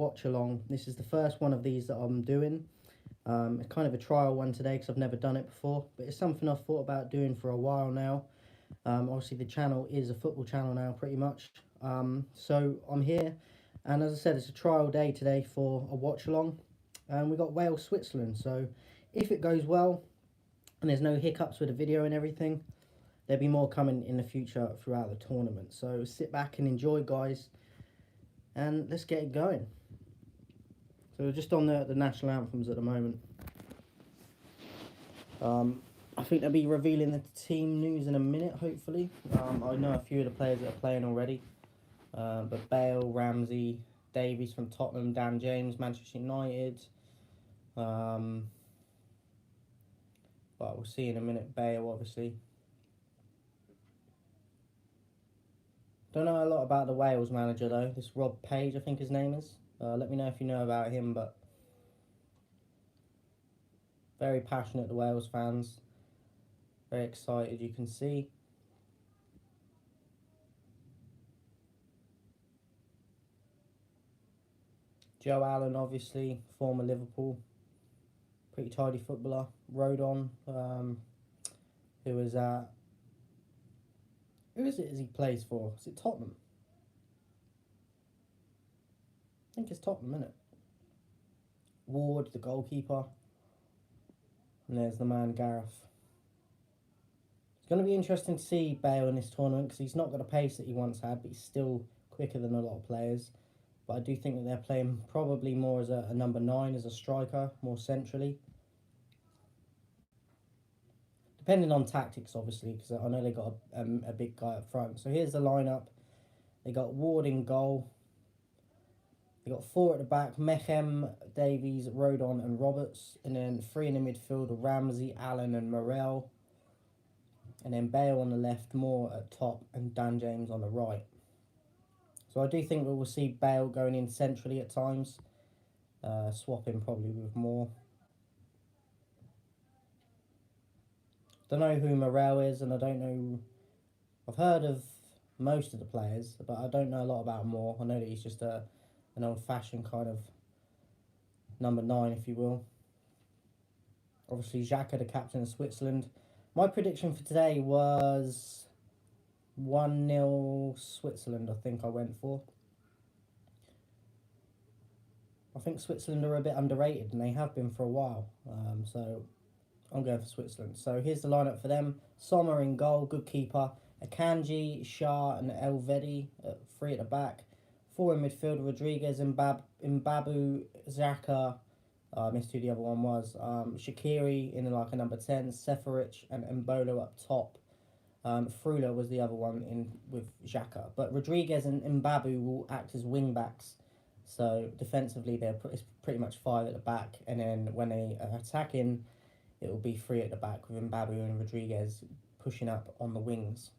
Watchalong. This is the first one of these that I'm doing. It's kind of a trial one today because I've never done it before, but it's something I've thought about doing for a while now. Obviously the channel is a football channel now pretty much. So I'm here, and as I said, it's a trial day today for a watch-along. We got Wales, Switzerland, so if it goes well and there's no hiccups with the video and everything, there'll be more coming in the future throughout the tournament. So sit back and enjoy, guys, and let's get it going. So we're just on the national anthems at the moment. I think they'll be revealing the team news in a minute, hopefully. I know a few of the players that are playing already. But Bale, Ramsey, Davies from Tottenham, Dan James, Manchester United. But we'll see in a minute. Bale, obviously. Don't know a lot about the Wales manager, though. This Rob Page, I think his name is. Let me know if you know about him, but very passionate, the Wales fans. Very excited, you can see. Joe Allen, obviously, former Liverpool. Pretty tidy footballer. Rodon, who is at... Who is it he plays for? Is it Tottenham? I think it's Tottenham, isn't it? Ward, the goalkeeper. And there's the man, Gareth. It's going to be interesting to see Bale in this tournament because he's not got a pace that he once had, but he's still quicker than a lot of players. But I do think that they're playing probably more as a number 9, as a striker, more centrally. Depending on tactics, obviously, because I know they got a big guy up front. So here's the lineup. They got Ward in goal. They got 4 at the back: Mechem, Davies, Rodon, and Roberts. And then 3 in the midfield: Ramsey, Allen, and Morel. And then Bale on the left, Moore at top, and Dan James on the right. So I do think we will see Bale going in centrally at times, swapping probably with Moore. Don't know who Morel is, and I don't know... I've heard of most of the players, but I don't know a lot about Moore. I know that he's just an old-fashioned kind of number 9, if you will. Obviously, Xhaka, the captain of Switzerland. My prediction for today was 1-0 Switzerland, I think I went for. I think Switzerland are a bit underrated, and they have been for a while. So I'm going for Switzerland. So here's the lineup for them. Sommer in goal, good keeper. Akanji, Shah, and Elvedi at 3 at the back. 4 in midfield: Rodriguez, Mbabu, Xhaka. I missed who the other one was. Shaqiri in like a number 10. Seferich and Mbolo up top. Frula was the other one in with Xhaka. But Rodriguez and Mbabu will act as wing backs. So defensively, it's pretty much 5 at the back. And then when they are attacking, it will be 3 at the back with Mbabu and Rodriguez pushing up on the wings.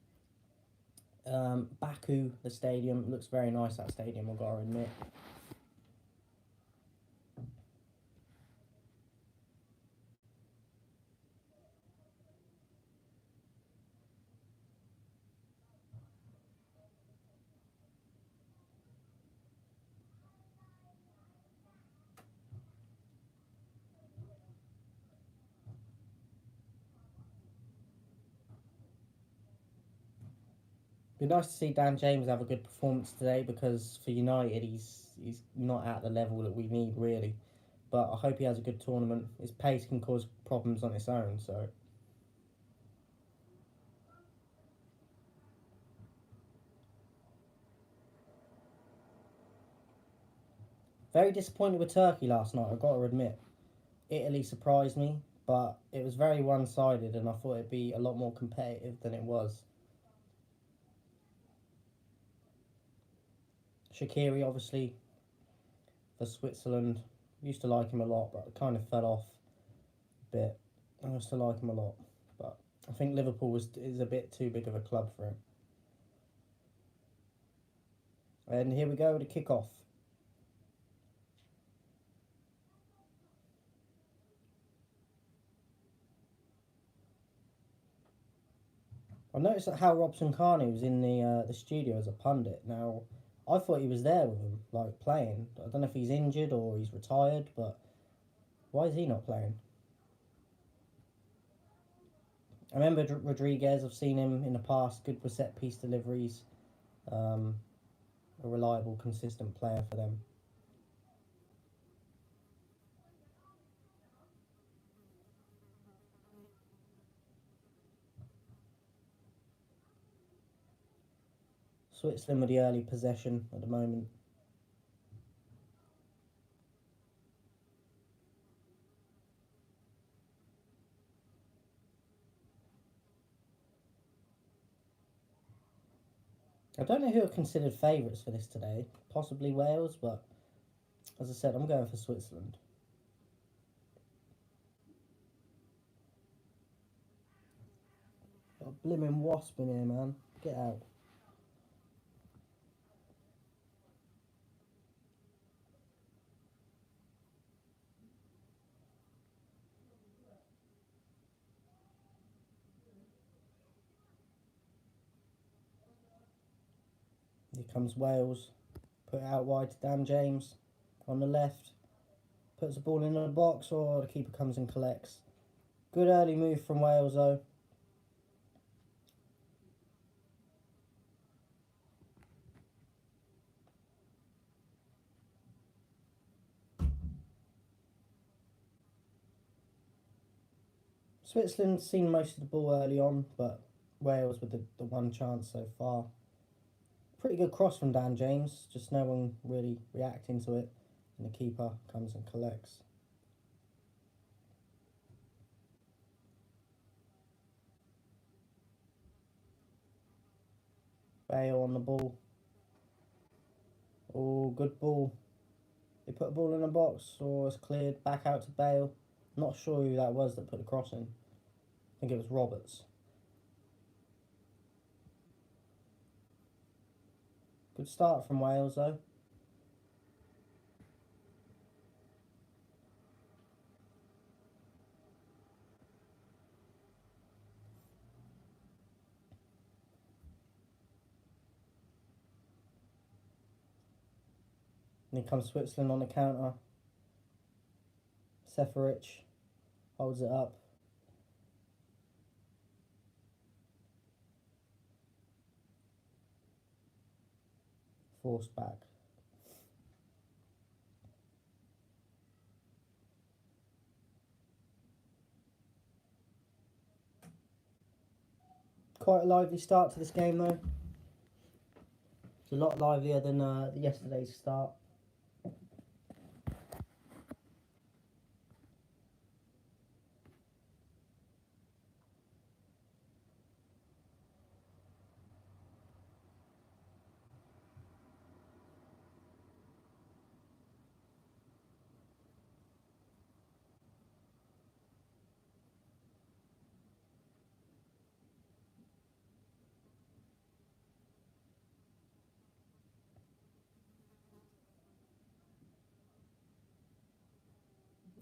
Baku, the stadium, looks very nice, that stadium, I've got to admit. Be nice to see Dan James have a good performance today, because for United he's not at the level that we need really. But I hope he has a good tournament. His pace can cause problems on its own, so. Very disappointed with Turkey last night, I've got to admit. Italy surprised me, but it was very one-sided, and I thought it'd be a lot more competitive than it was. Shaqiri, obviously, for Switzerland. Used to like him a lot, but kind of fell off a bit. I used to like him a lot, but I think Liverpool is a bit too big of a club for him. And here we go, the kick-off. I noticed that Hal Robson-Kanu was in the studio as a pundit. Now, I thought he was there with them, like playing. I don't know if he's injured or he's retired, but why is he not playing? I remember Rodriguez. I've seen him in the past. Good with set piece deliveries. Um, a reliable, consistent player for them. Switzerland with the early possession at the moment. I don't know who are considered favourites for this today. Possibly Wales, but as I said, I'm going for Switzerland. Got a blimmin' wasp in here, man. Get out. Here comes Wales. Put it out wide to Dan James on the left. Puts the ball in the box, or the keeper comes and collects. Good early move from Wales, though. Switzerland's seen most of the ball early on, but Wales with the one chance so far. Pretty good cross from Dan James, just no one really reacting to it, and the keeper comes and collects. Bale on the ball. Oh, good ball. They put a ball in the box, or it's cleared back out to Bale. Not sure who that was that put the cross in. I think it was Roberts. Good start from Wales, though. And here comes Switzerland on the counter. Seferich holds it up. Forced back. Quite a lively start to this game, though. It's a lot livelier than yesterday's start.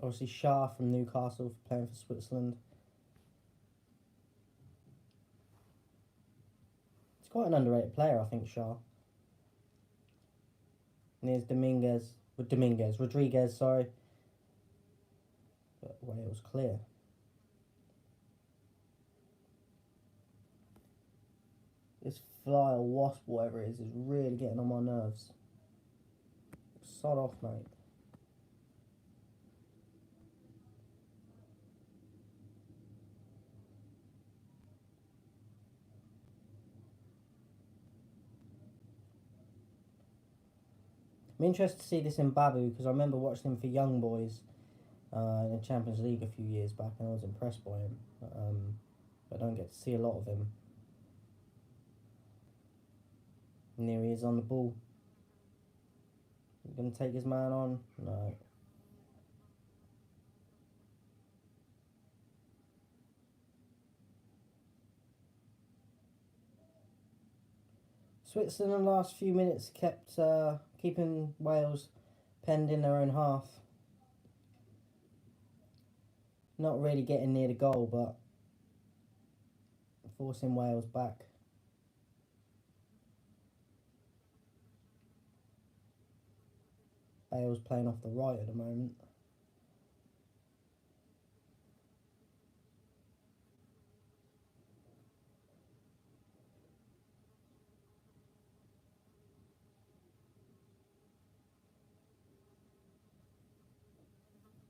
Obviously, Shah from Newcastle playing for Switzerland. He's quite an underrated player, I think, Shah. And here's Rodriguez, sorry. But Wales clear. This fly or wasp, whatever it is really getting on my nerves. Sod off, mate. I'm interested to see this in Babu because I remember watching him for Young Boys in the Champions League a few years back, and I was impressed by him. But I don't get to see a lot of him. And there he is on the ball. He's going to take his man on? No. Switzerland in the last few minutes kept keeping Wales penned in their own half. Not really getting near the goal, but forcing Wales back. Bale's playing off the right at the moment.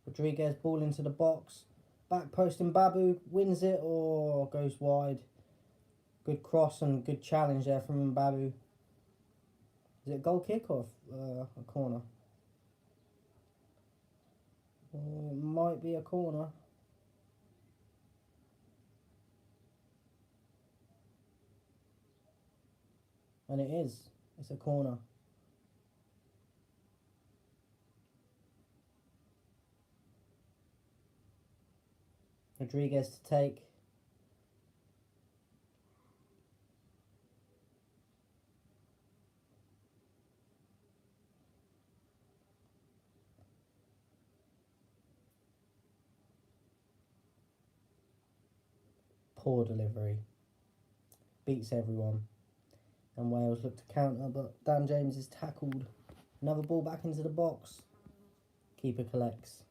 Rodriguez ball into the box. Back post and Babu wins it or goes wide. Good cross and good challenge there from Babu. Is it a goal kick or a corner? It might be a corner. And it is. It's a corner. Rodriguez to take. Poor delivery. Beats everyone. And Wales look to counter, but Dan James is tackled. Another ball back into the box. Keeper collects.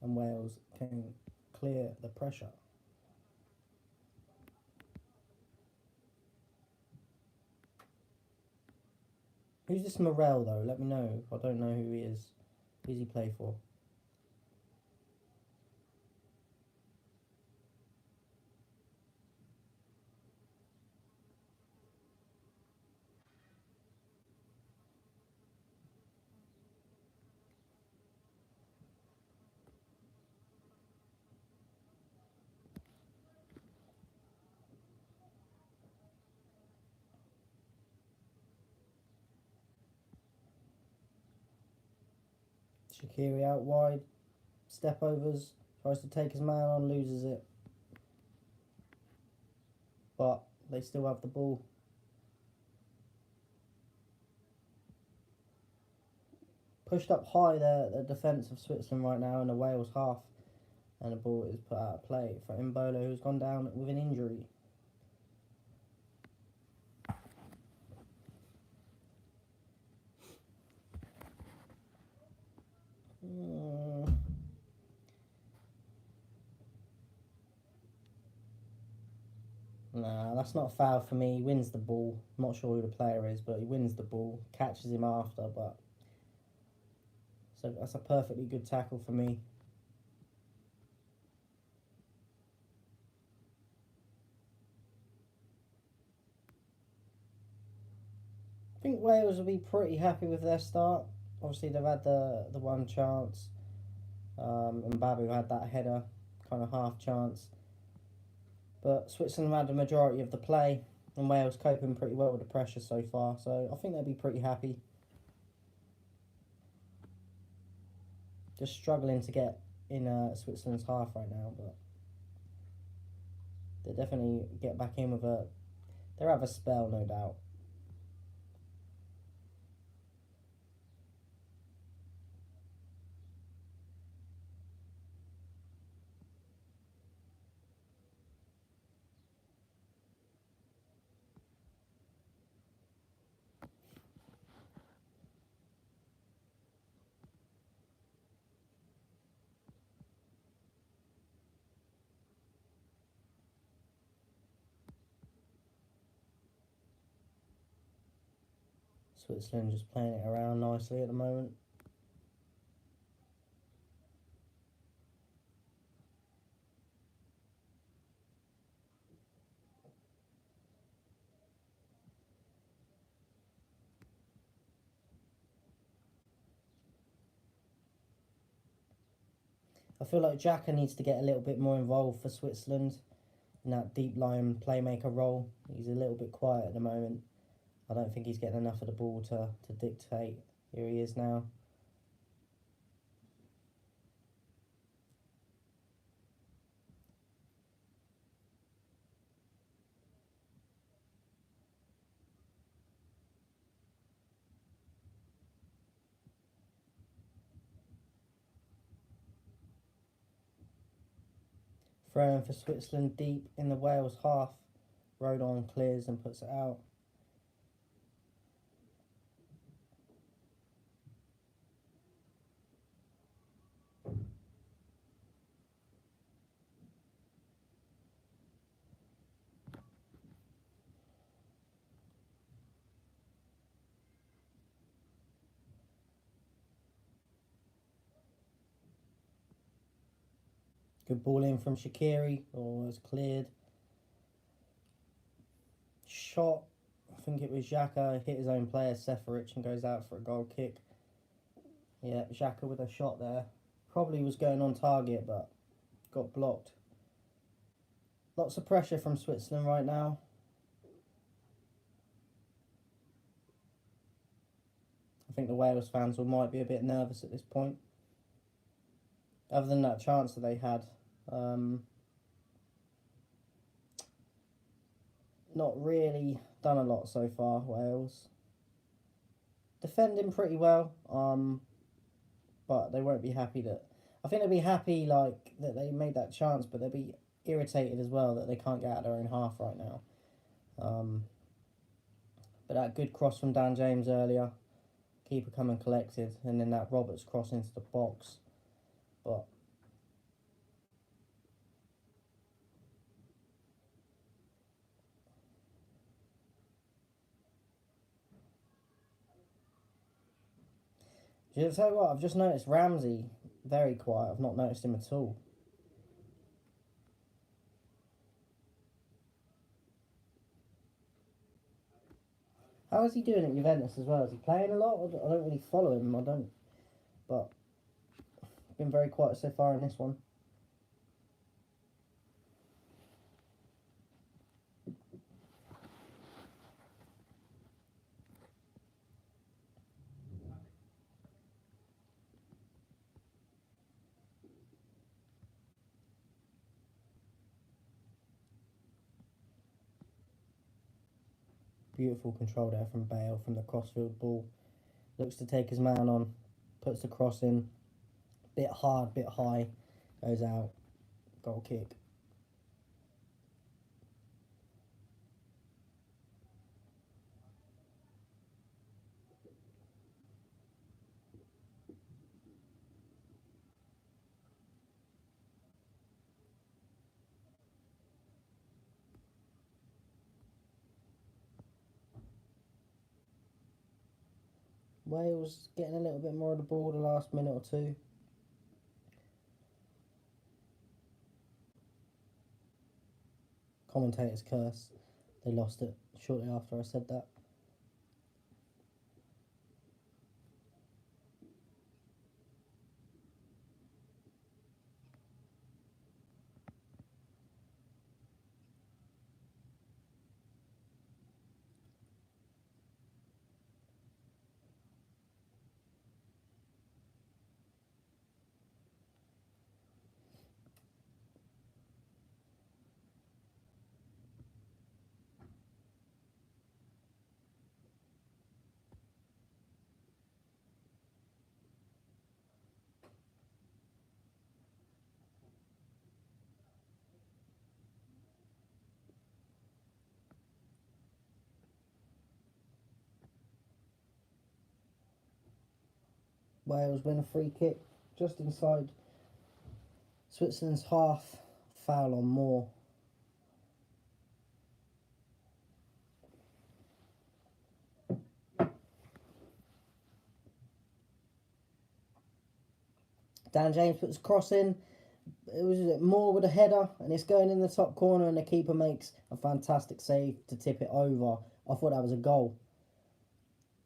And Wales can clear the pressure. Who's this Morel though? Let me know. I don't know who he is. Who does he play for? Shaqiri out wide. Step overs. Tries to take his man on. Loses it. But they still have the ball. Pushed up high there, the defence of Switzerland right now in the Wales half. And the ball is put out of play for Mbolo, who's gone down with an injury. Nah, that's not a foul for me. He wins the ball. I'm not sure who the player is, but he wins the ball. Catches him after, but... So that's a perfectly good tackle for me. I think Wales will be pretty happy with their start. Obviously, they've had the one chance. And Babu had that header, kind of half chance. But Switzerland had the majority of the play, and Wales coping pretty well with the pressure so far. So I think they'll be pretty happy. Just struggling to get in Switzerland's half right now, but they definitely get back in with a... They'll have a spell, no doubt. Switzerland just playing it around nicely at the moment. I feel like Xhaka needs to get a little bit more involved for Switzerland in that deep line playmaker role. He's a little bit quiet at the moment. I don't think he's getting enough of the ball to dictate. Here he is now. Throwing for Switzerland deep in the Wales half. Rodon clears and puts it out. Good ball in from Shaqiri, or was cleared. Shot, I think it was Xhaka, hit his own player, Seferich, and goes out for a goal kick. Yeah, Xhaka with a shot there. Probably was going on target, but got blocked. Lots of pressure from Switzerland right now. I think the Wales fans might be a bit nervous at this point. Other than that chance that they had, not really done a lot so far, Wales. Defending pretty well, but they won't be happy that... I think they'll be happy like that they made that chance, but they'll be irritated as well that they can't get out of their own half right now. But that good cross from Dan James earlier, keeper coming collected, and then that Roberts cross into the box. But do you tell you what? I've just noticed Ramsey very quiet. I've not noticed him at all. How is he doing at Juventus as well? Is he playing a lot? I don't really follow him. I don't. But been very quiet so far in this one. Beautiful control there from Bale from the crossfield ball. Looks to take his man on. Puts the cross in. Bit hard, bit high. Goes out. Goal kick. Wales getting a little bit more of the ball the last minute or two. Commentator's curse. They lost it shortly after I said that. Wales win a free kick just inside Switzerland's half. Foul on Moore. Dan James puts a cross in. It was Moore with a header, and it's going in the top corner, and the keeper makes a fantastic save to tip it over. I thought that was a goal.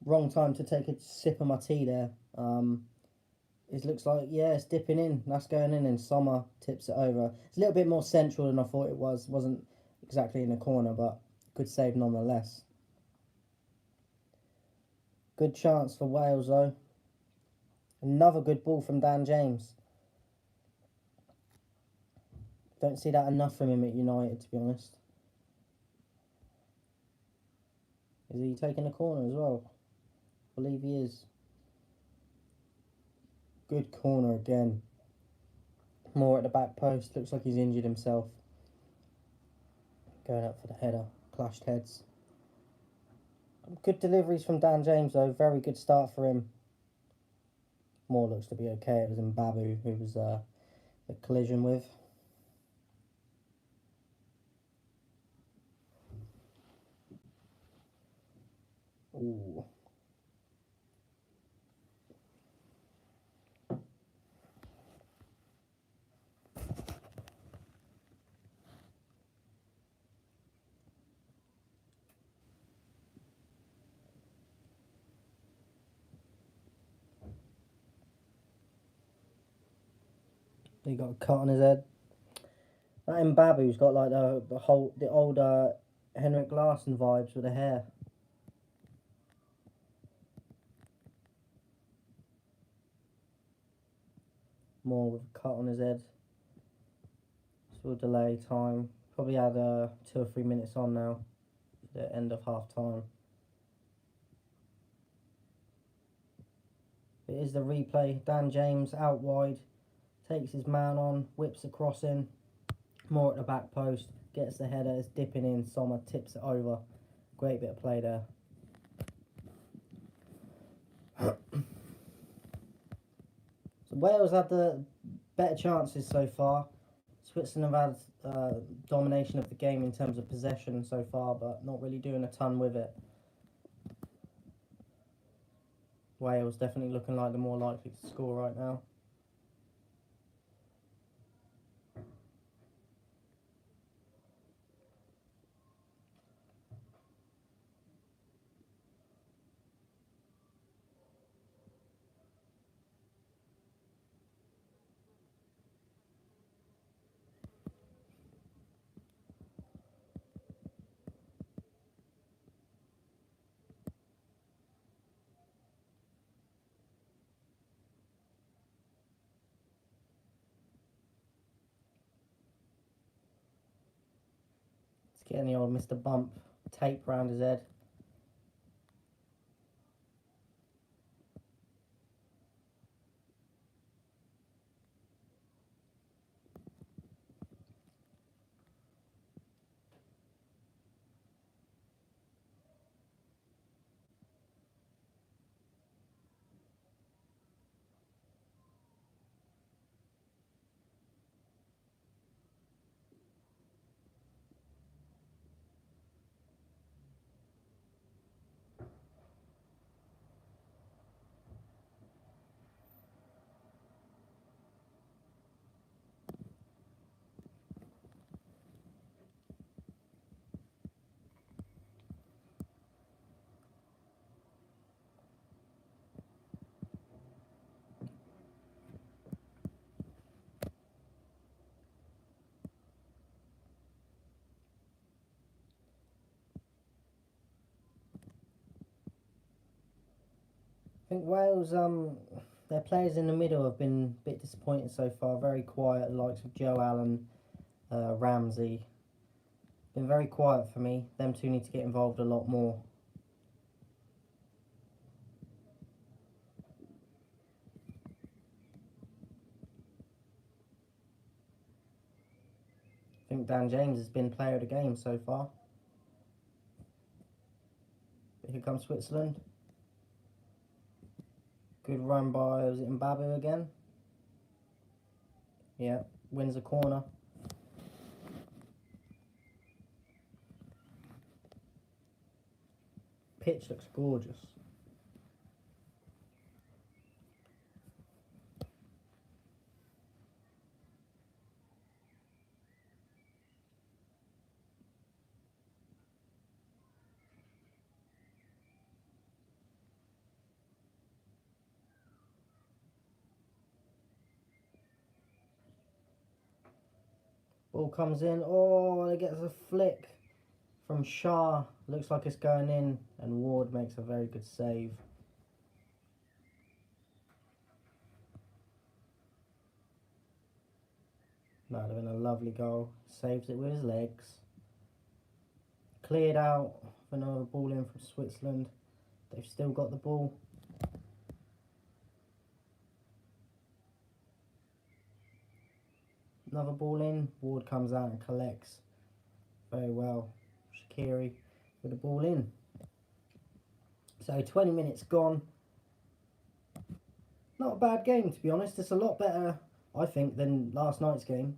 Wrong time to take a sip of my tea there. It looks like, yeah, it's dipping in. That's going in, and Sommer tips it over. It's a little bit more central than I thought it was. Wasn't exactly in the corner, but good save nonetheless. Good chance for Wales, though. Another good ball from Dan James. Don't see that enough from him at United, to be honest. Is he taking the corner as well? I believe he is. Good corner again. Moore at the back post. Looks like he's injured himself. Going up for the header. Clashed heads. Good deliveries from Dan James, though. Very good start for him. Moore looks to be okay. It was Mbabu who was the collision with. Ooh. He got a cut on his head. That Mbabu's got like the older Henrik Larsson vibes with the hair. More with a cut on his head. Still delay time. Probably had 2 or 3 minutes on now. For the end of half time. It is the replay. Dan James out wide. Takes his man on. Whips the cross in. More at the back post. Gets the header. It's dipping in. Sommer tips it over. Great bit of play there. So Wales had the better chances so far. Switzerland have had domination of the game in terms of possession so far, but not really doing a ton with it. Wales definitely looking like the more likely to score right now. It's getting the old Mr. Bump tape round his head. I think Wales, their players in the middle have been a bit disappointed so far. Very quiet, the likes of Joe Allen, Ramsey. Been very quiet for me. Them two need to get involved a lot more. I think Dan James has been player of the game so far. But here comes Switzerland. Good run by, was it Mbabu again? Yeah, wins a corner. Pitch looks gorgeous. Ball comes in. Oh, it gets a flick from Shah. Looks like it's going in, and Ward makes a very good save. That would have been a lovely goal. Saves it with his legs. Cleared out. Another ball in from Switzerland. They've still got the ball. Another ball in. Ward comes out and collects very well. Shaqiri with the ball in. So 20 minutes gone. Not a bad game, to be honest. It's a lot better, I think, than last night's game.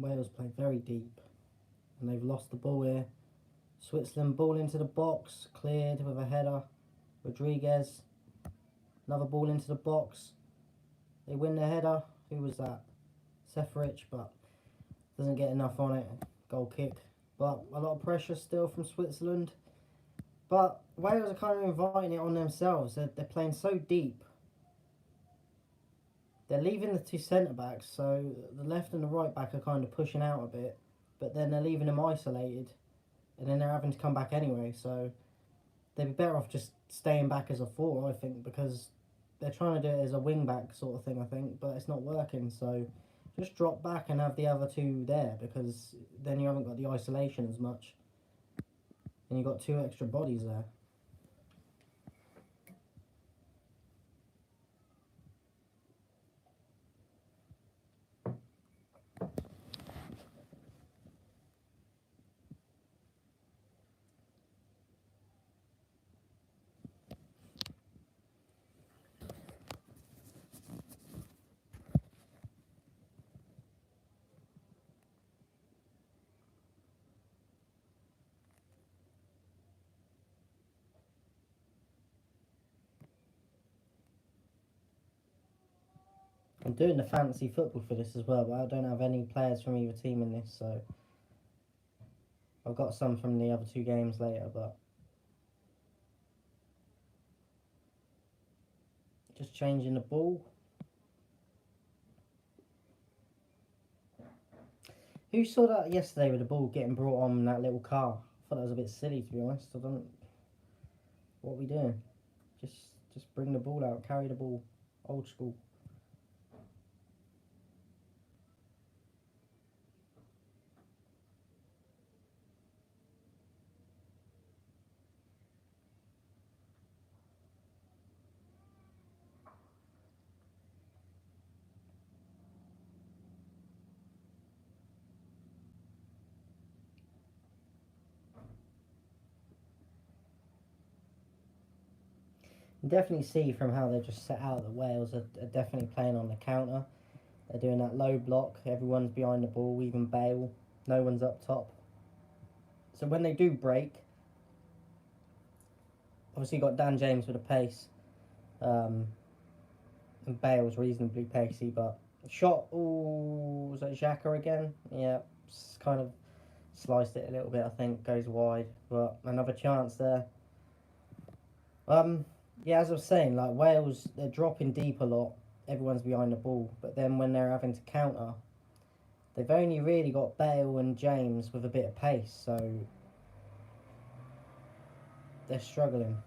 Wales play very deep, and they've lost the ball here. Switzerland ball into the box, cleared with a header. Rodriguez, another ball into the box. They win the header. Who was that? Seferich, but doesn't get enough on it. Goal kick. But a lot of pressure still from Switzerland. But Wales are kind of inviting it on themselves. They're playing so deep. They're leaving the two centre-backs, so the left and the right back are kind of pushing out a bit. But then they're leaving them isolated. And then they're having to come back anyway. So they'd be better off just staying back as a 4, I think, because they're trying to do it as a wing-back sort of thing, I think. But it's not working, so just drop back and have the other two there, because then you haven't got the isolation as much. And you've got 2 extra bodies there. I'm doing the fantasy football for this as well, but I don't have any players from either team in this, so I've got some from the other 2 games later, but just changing the ball. Who saw that yesterday with the ball getting brought on that little car? I thought that was a bit silly, to be honest. I don't. What are we doing? Just bring the ball out, carry the ball, old school. You definitely see from how they're just set out that Wales are definitely playing on the counter. They're doing that low block, everyone's behind the ball, even Bale, no one's up top. So when they do break, obviously you've got Dan James with a pace, and Bale's reasonably pacey, but shot, ooh, was that Xhaka again? Yeah, kind of sliced it a little bit, I think, goes wide, but another chance there. Yeah, as I was saying, like Wales, they're dropping deep a lot, everyone's behind the ball, but then when they're having to counter, they've only really got Bale and James with a bit of pace, so they're struggling.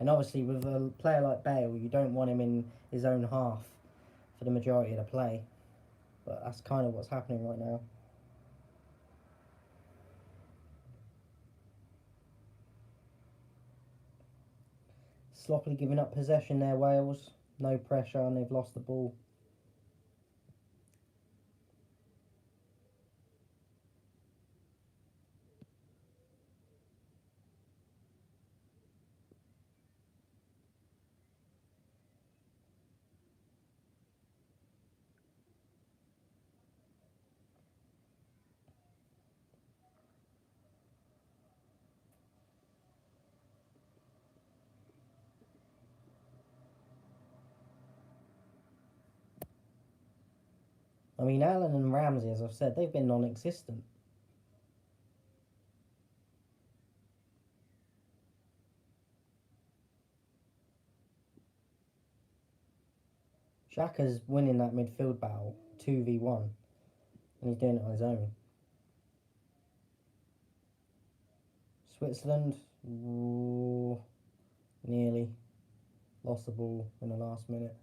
And obviously with a player like Bale, you don't want him in his own half for the majority of the play. But that's kind of what's happening right now. Sloppily giving up possession there, Wales. No pressure, and they've lost the ball. I mean, Allen and Ramsey, as I've said, they've been non-existent. Xhaka's winning that midfield battle 2v1, and he's doing it on his own. Switzerland, ooh, nearly lost the ball in the last minute.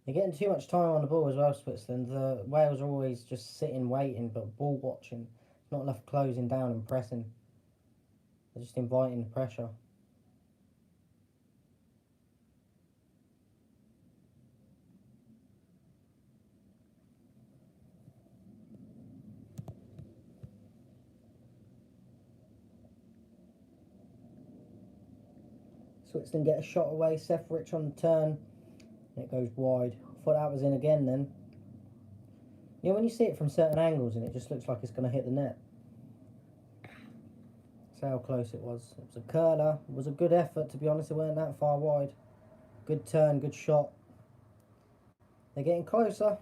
They're getting too much time on the ball as well, Switzerland. The Wales are always just sitting, waiting, but ball watching. Not enough closing down and pressing. They're just inviting the pressure. Switzerland get a shot away. Seferich on the turn. And it goes wide. I thought that was in again then. You know, when you see it from certain angles and it just looks like it's going to hit the net. That's how close it was. It was a curler. It was a good effort, to be honest. It weren't that far wide. Good turn, good shot. They're getting closer.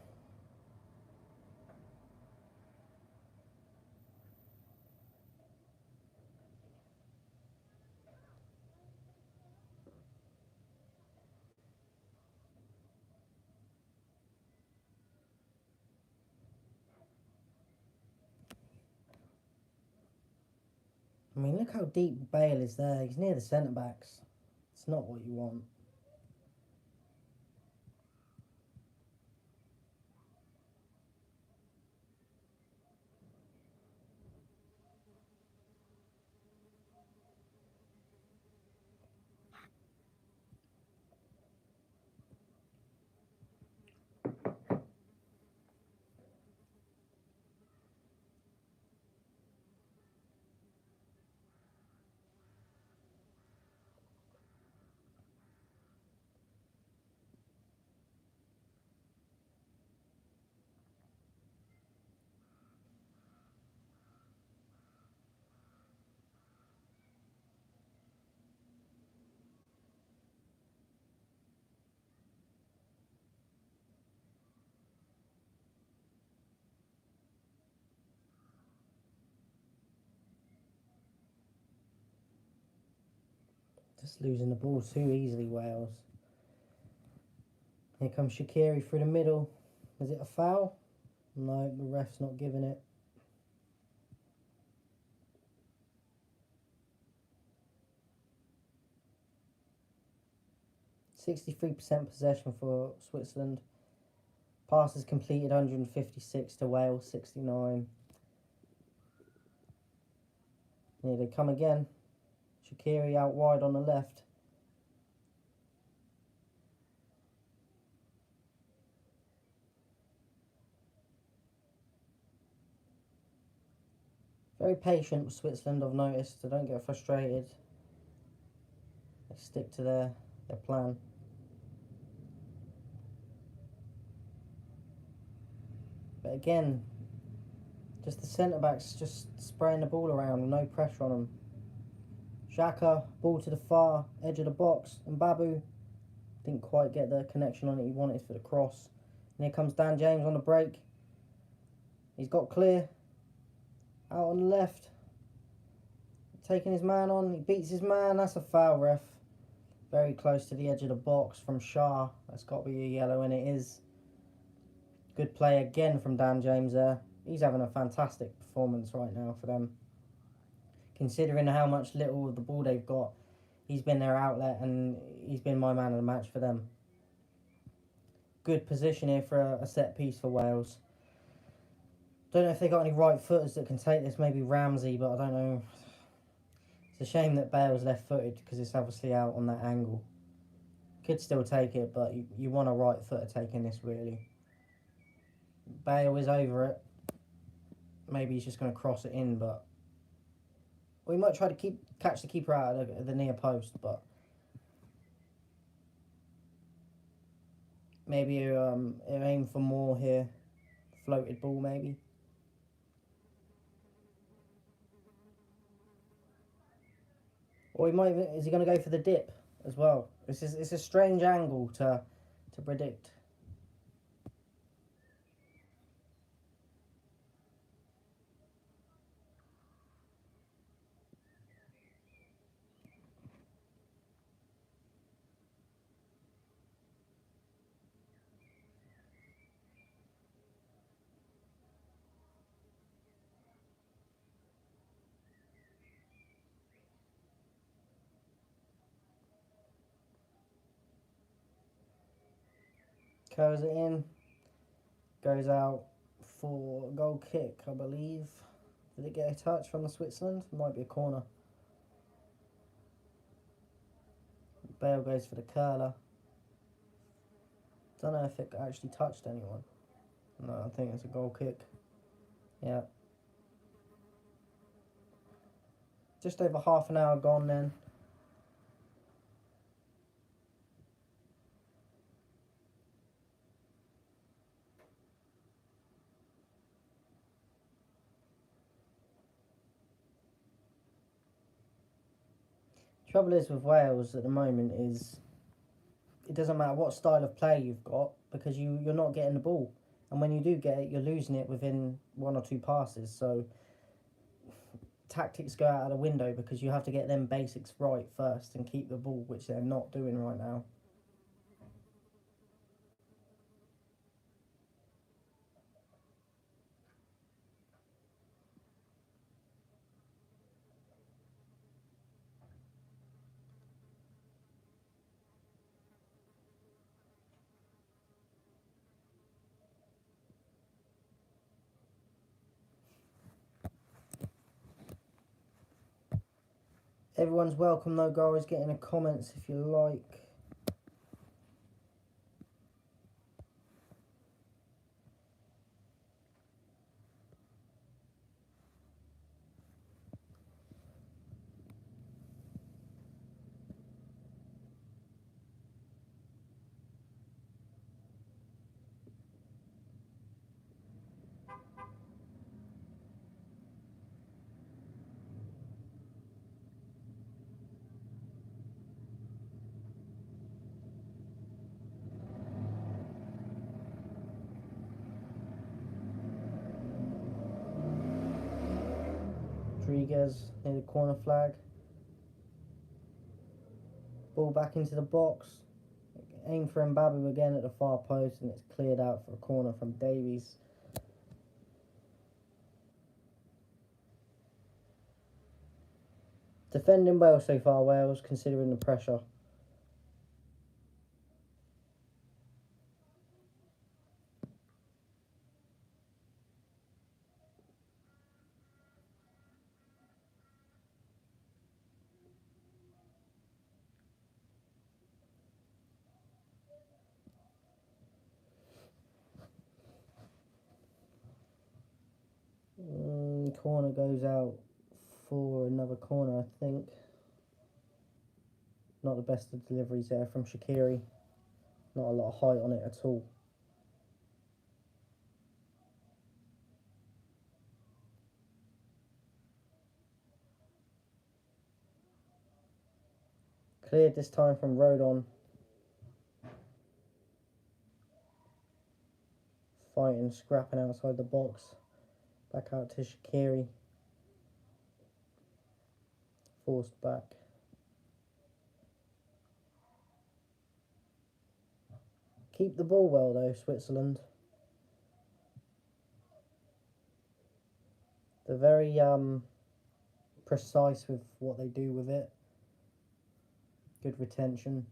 I mean, look how deep Bale is there. He's near the centre-backs. It's not what you want. Just losing the ball too easily, Wales. Here comes Shaqiri through the middle. Is it a foul? No, the ref's not giving it. %63% possession for Switzerland. Passes completed 156 to Wales 69. Here they come again. Shaqiri out wide on the left. Very patient with Switzerland, I've noticed. They don't get frustrated. They stick to their plan. But again, just the centre-backs just spraying the ball around with no pressure on them. Xhaka, ball to the far edge of the box, and Babu didn't quite get the connection on it he wanted for the cross. And here comes Dan James on the break. He's got clear. Out on the left. Taking his man on. He beats his man. That's a foul, ref. Very close to the edge of the box from Shah. That's got to be a yellow, and it is. Good play again from Dan James there. He's having a fantastic performance right now for them. Considering how much little of the ball they've got, he's been their outlet and he's been my man of the match for them. Good position here for a set piece for Wales. Don't know if they got any right footers that can take this. Maybe Ramsey, but I don't know. It's a shame that Bale's left footed because it's obviously out on that angle. Could still take it, but you want a right footer taking this really. Bale is over it. Maybe he's just going to cross it in, but we might try to catch the keeper out of the near post, but maybe aim for more here. Floated ball, maybe. Or is he going to go for the dip as well? It's a strange angle to predict. Curls it in. Goes out for a goal kick, I believe. Did it get a touch from the Switzerland? It might be a corner. Bale goes for the curler. Don't know if it actually touched anyone. No, I think it's a goal kick. Yeah. Just over half an hour gone then. Trouble is with Wales at the moment is it doesn't matter what style of play you've got because you're not getting the ball. And when you do get it, you're losing it within 1 or 2 passes. So tactics go out of the window because you have to get them basics right first and keep the ball, which they're not doing right now. Everyone's welcome though, guys. Get in the comments if you like. Rodriguez near the corner flag. Ball back into the box. Aim for Mbabu again at the far post, and it's cleared out for a corner from Davies. Defending well so far, Wales, considering the pressure. Corner goes out for another corner, I think. Not the best of deliveries there from Shaqiri. Not a lot of height on it at all. Cleared this time from Rodon. Fighting, scrapping outside the box. Back out to Shaqiri. Forced back. Keep the ball well though, Switzerland. They're very precise with what they do with it. Good retention.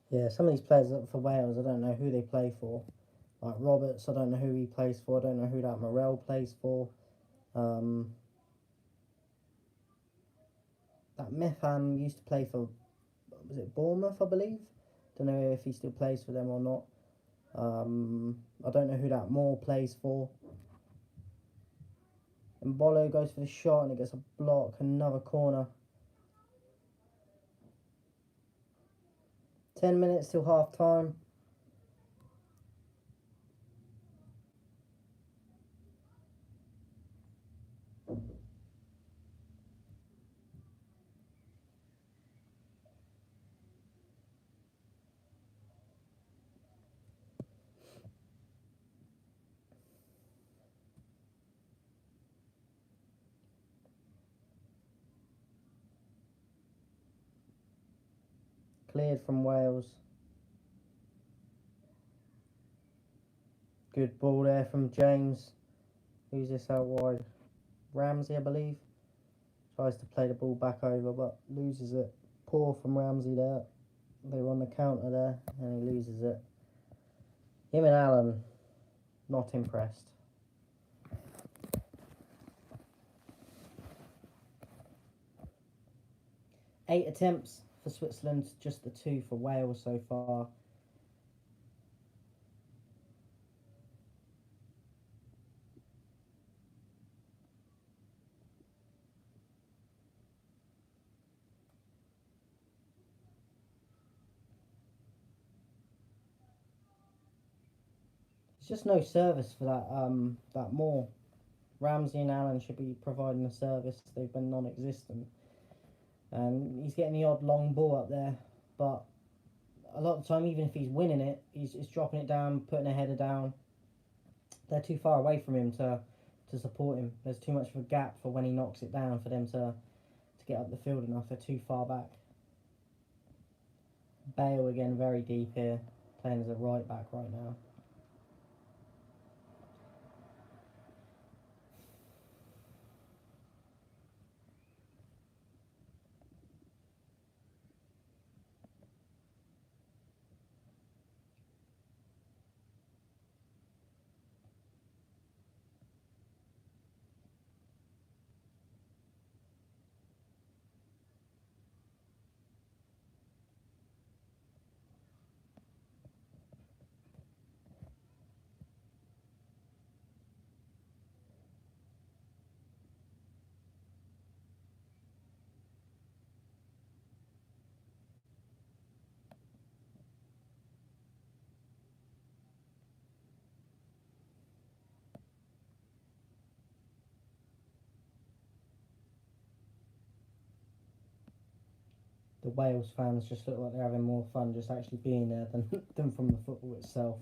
Yeah, some of these players for Wales, I don't know who they play for. Like Roberts, I don't know who he plays for. I don't know who that Morel plays for. That Metham used to play for, was it Bournemouth, I believe? Don't know if he still plays for them or not. I don't know who that Moore plays for. And Bolo goes for the shot and it gets a block, another corner. 10 minutes till half time. Cleared from Wales. Good ball there from James. Who's this out wide? Ramsey, I believe. Tries to play the ball back over, but loses it. Poor from Ramsey there. They were on the counter there, and he loses it. Him and Allen, not impressed. Eight attempts for Switzerland, just the 2 for Wales so far. It's just no service for that more. Ramsey and Allen should be providing a service. They've been non-existent, and he's getting the odd long ball up there, but a lot of the time, even if he's winning it, he's dropping it down, putting a header down. They're too far away from him to support him. There's too much of a gap for when he knocks it down for them to get up the field enough. They're too far back. Bale again, very deep here, playing as a right back right now. The Wales fans just look like they're having more fun just actually being there than from the football itself.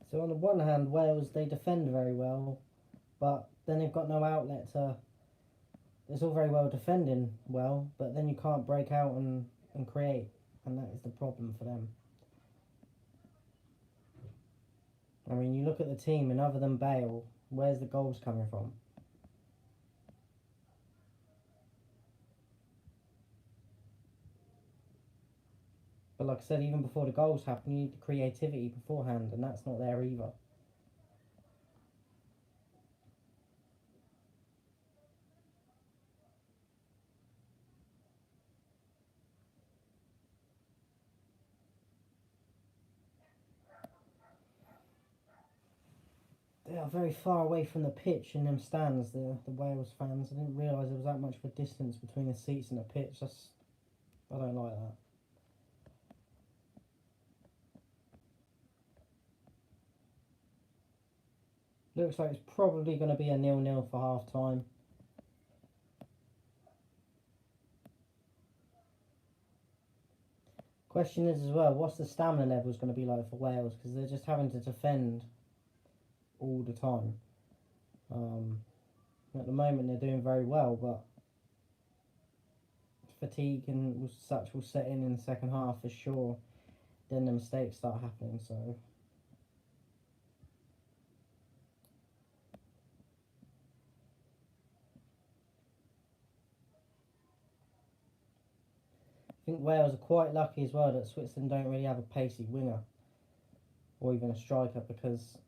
So on the one hand, Wales, they defend very well, but then they've got no outlet to. It's all very well defending well, but then you can't break out and create, and that is the problem for them. I mean, you look at the team, and other than Bale, where's the goals coming from? But like I said, even before the goals happen, you need the creativity beforehand, and that's not there either. They are very far away from the pitch in them stands, the Wales fans. I didn't realise there was that much of a distance between the seats and the pitch. I don't like that. Looks like it's probably going to be a 0-0 for half time. Question is as well, what's the stamina levels going to be like for Wales? Because they're just having to defend all the time. At the moment they're doing very well, but fatigue and such will set in the second half for sure. Then the mistakes start happening. So I think Wales are quite lucky as well that Switzerland don't really have a pacey winger or even a striker, because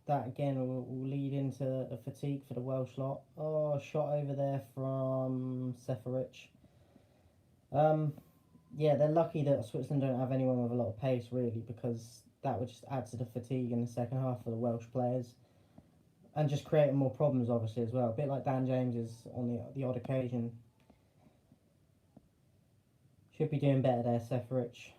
that again will lead into a fatigue for the Welsh lot. Oh, a shot over there from Seferich. Yeah, they're lucky that Switzerland don't have anyone with a lot of pace, really, because that would just add to the fatigue in the second half for the Welsh players, and just creating more problems, obviously, as well. A bit like Dan James is on the odd occasion. Should be doing better there, Seferich.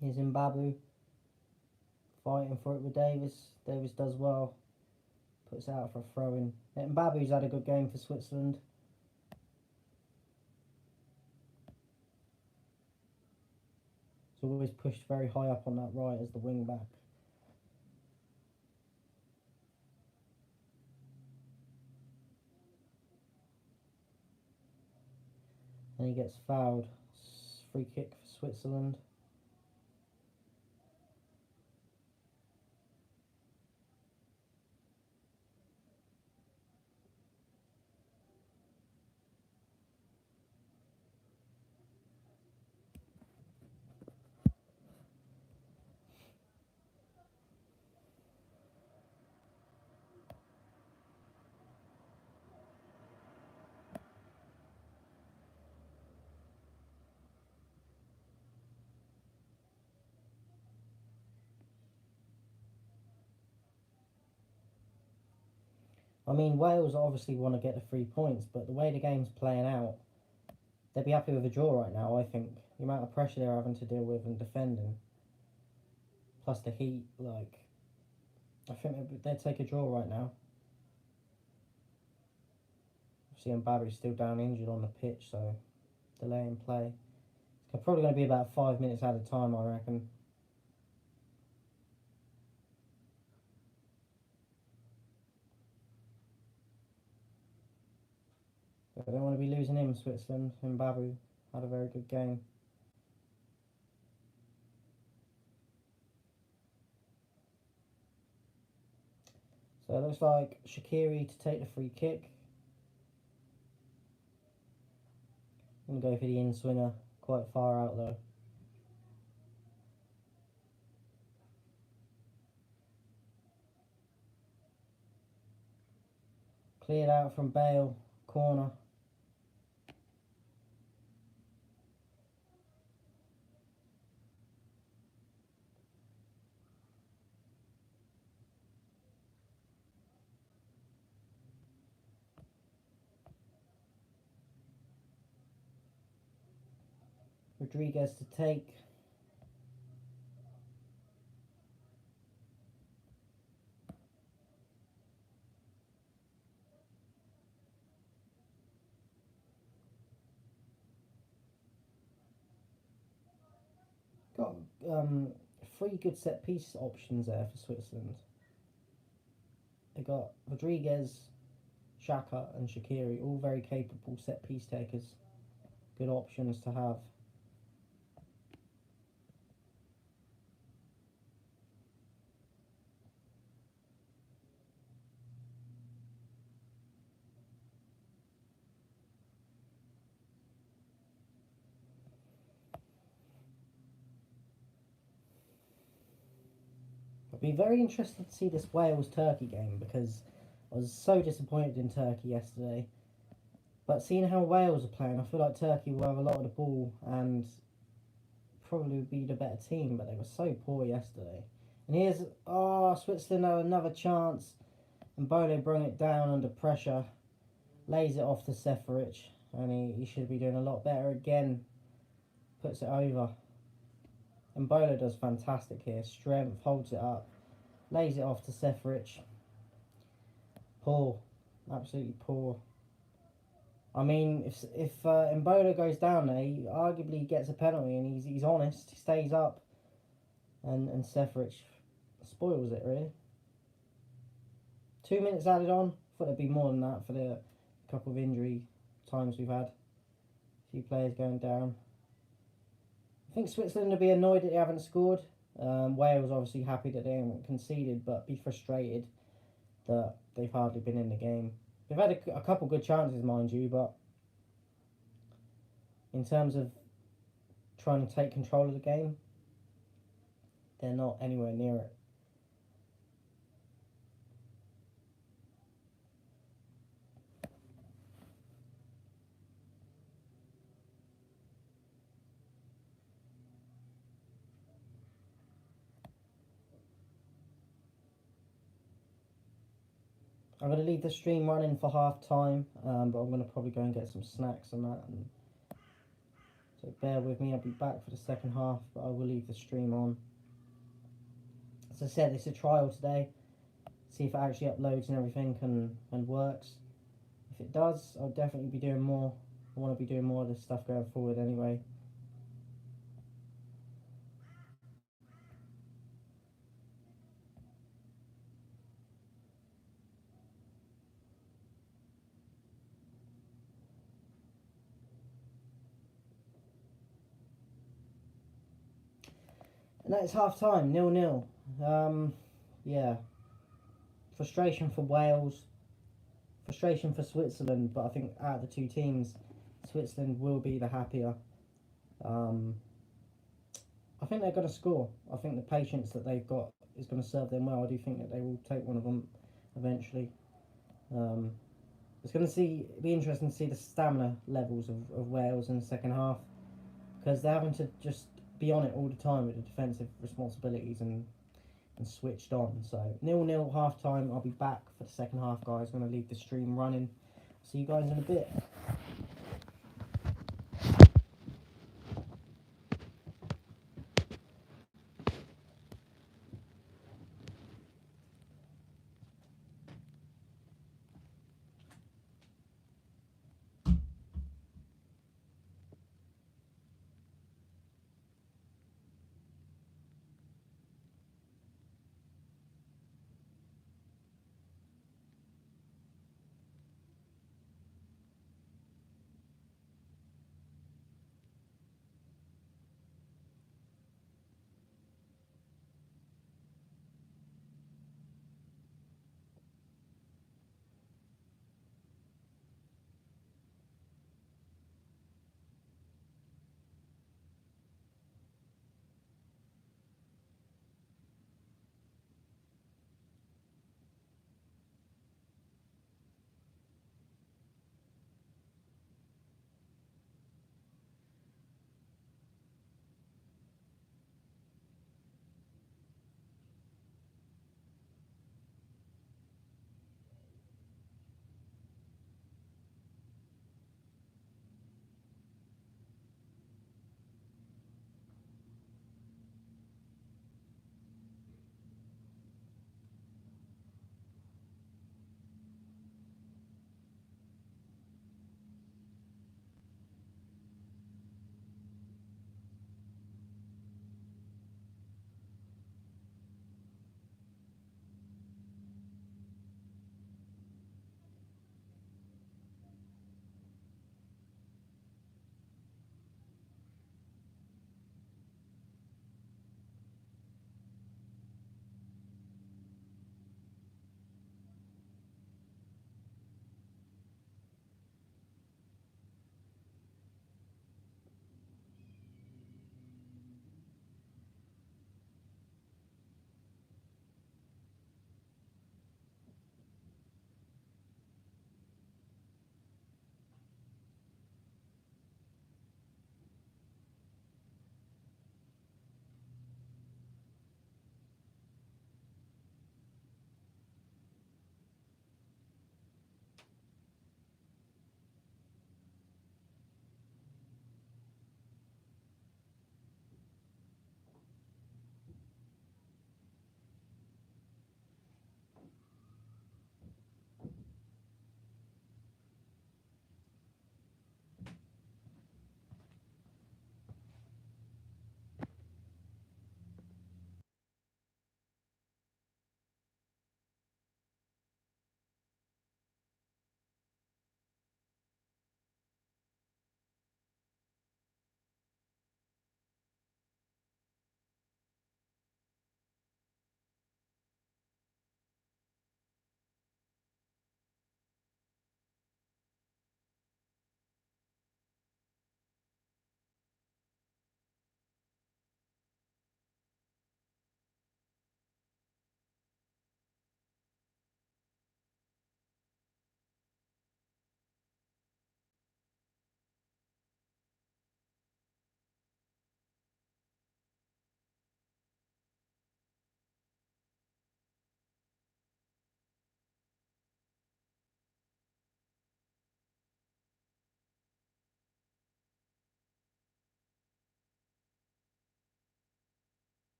Here's Mbabu fighting for it with Davis. Davis does well. Puts it out for a throw in. Mbabu's had a good game for Switzerland. He's always pushed very high up on that right as the wing back. And he gets fouled. Free kick for Switzerland. I mean, Wales obviously want to get the 3 points, but the way the game's playing out, they'd be happy with a draw right now, I think. The amount of pressure they're having to deal with and defending, plus the heat, like, I think they'd take a draw right now. Obviously, Mbappé's still down injured on the pitch, so delay in play. It's probably going to be about 5 minutes at a time, I reckon. But I don't want to be losing him, Switzerland. Mbappé had a very good game. So it looks like Shaqiri to take the free kick. I'm going to go for the in-swinger, quite far out though. Cleared out from Bale, corner. Rodriguez to take. Got 3 good set piece options there for Switzerland. They got Rodriguez, Xhaka and Shaqiri, all very capable set piece takers. Good options to have. I'd be very interested to see this Wales-Turkey game because I was so disappointed in Turkey yesterday. But seeing how Wales are playing, I feel like Turkey will have a lot of the ball and probably be the better team, but they were so poor yesterday. And here's, Switzerland had another chance, and Bolo brought it down under pressure, lays it off to Seferich, and he should be doing a lot better again, puts it over. And Bolo does fantastic here, strength, holds it up, lays it off to Seferich. Poor, absolutely poor. I mean, if Mbola goes down there, he arguably gets a penalty, and he's honest, he stays up, and Seferich spoils it, really. 2 minutes added on. Thought there'd be more than that for the couple of injury times we've had. A few players going down. I think Switzerland will be annoyed that they haven't scored. Wales obviously happy that they haven't conceded, but be frustrated that they've hardly been in the game. They've had a couple good chances, mind you, but in terms of trying to take control of the game, they're not anywhere near it. I'm going to leave the stream running for half time, but I'm going to probably go and get some snacks and that. So bear with me, I'll be back for the second half, but I will leave the stream on. As I said, it's a trial today. See if it actually uploads and everything and works. If it does, I'll definitely be doing more. I want to be doing more of this stuff going forward anyway. And that's half time, 0-0. Yeah, frustration for Wales, frustration for Switzerland, but I think out of the two teams, Switzerland will be the happier. Um, I think they're going to score. I think the patience that they've got is going to serve them well. I do think that they will take one of them eventually. Um, it's going to be interesting to see the stamina levels of Wales in the second half, because they're having to just be on it all the time with the defensive responsibilities and switched on. So 0-0 half time. I'll be back for the second half, guys. I'm going to leave the stream running. See you guys in a bit.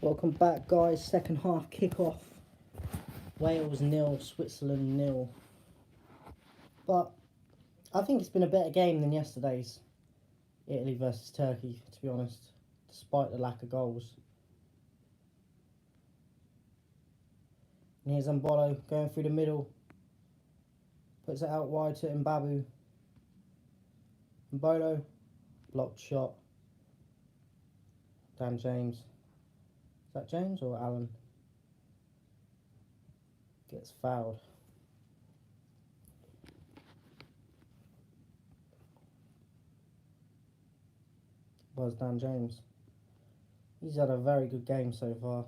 Welcome back, guys. Second half kick-off. Wales 0, Switzerland 0. But I think it's been a better game than yesterday's Italy versus Turkey, to be honest, despite the lack of goals. And here's Mbolo going through the middle. Puts it out wide to Mbabu. Mbolo, blocked shot. Dan James. Is that James or Allen? Gets fouled. Was Dan James. He's had a very good game so far.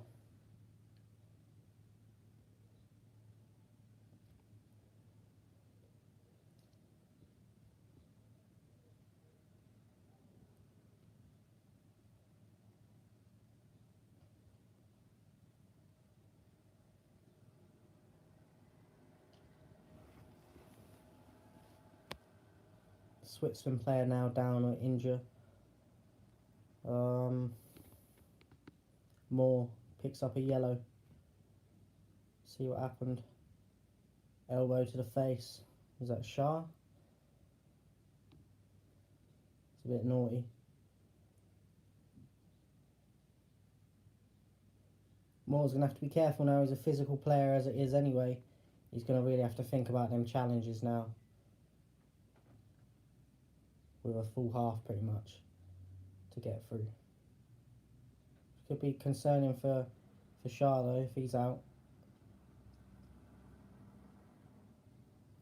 Switzerland player now down or injured. Moore picks up a yellow. See what happened. Elbow to the face. Is that Shah? It's a bit naughty. Moore's going to have to be careful now. He's a physical player as it is anyway. He's going to really have to think about them challenges now. With a full half pretty much to get through. Could be concerning for Shah though if he's out.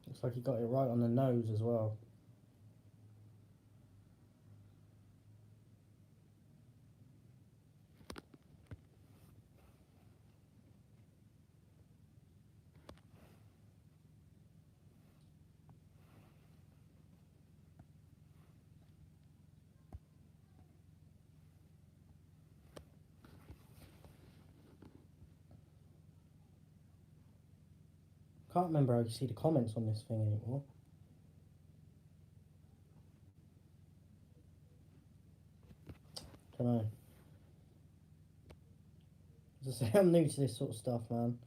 Looks like he got it right on the nose as well. Can't remember how you see the comments on this thing anymore. Don't know. As I say, I'm new to this sort of stuff, man.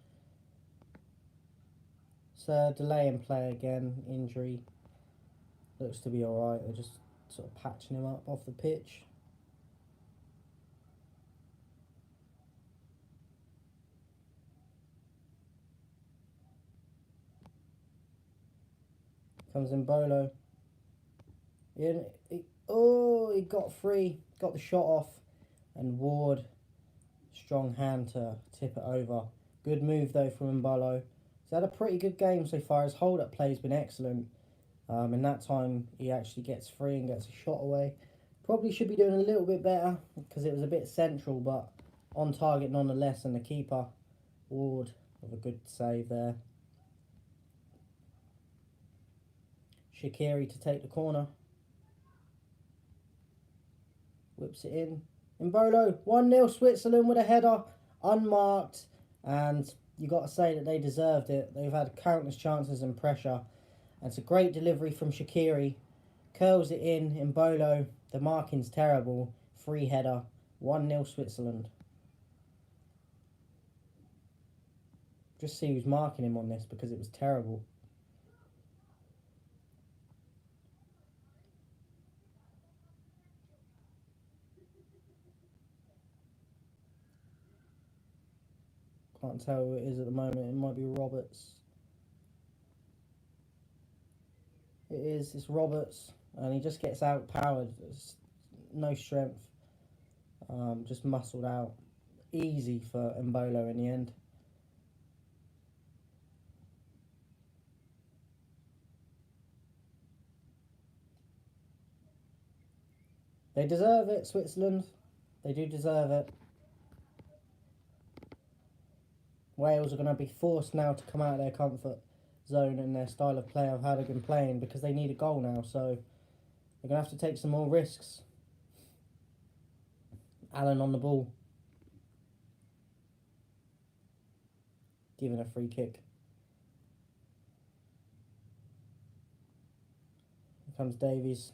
So delay in play again, injury. Looks to be alright. They're just sort of patching him up off the pitch. Comes in Bolo. He got free, got the shot off, and Ward, strong hand to tip it over. Good move though from Mbolo. He's had a pretty good game so far. His hold-up play's been excellent. In that time, he actually gets free and gets a shot away. Probably should be doing a little bit better because it was a bit central, but on target nonetheless. And the keeper, Ward, with a good save there. Shaqiri to take the corner. Whips it in. Mbolo, 1-0 Switzerland with a header, unmarked, and you got to say that they deserved it. They've had countless chances and pressure. And it's a great delivery from Shaqiri. Curls it in Mbolo. The marking's terrible. Free header, 1-0 Switzerland. Just see who's marking him on this because it was terrible. Can't tell who it is at the moment. It might be Roberts. It is. It's Roberts. And he just gets outpowered. There's no strength. Just muscled out. Easy for Mbolo in the end. They deserve it, Switzerland. They do deserve it. Wales are going to be forced now to come out of their comfort zone and their style of play of how they've been playing because they need a goal now. So they're going to have to take some more risks. Allen on the ball. Given a free kick. Here comes Davies.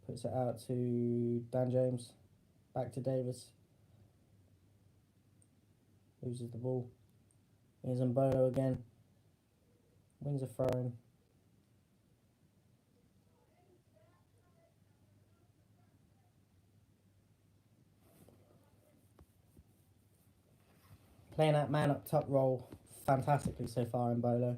Puts it out to Dan James. Back to Davis. Loses the ball. Here's Mbolo again. Wins a throw-in. Playing that man up top role fantastically so far in Mbolo.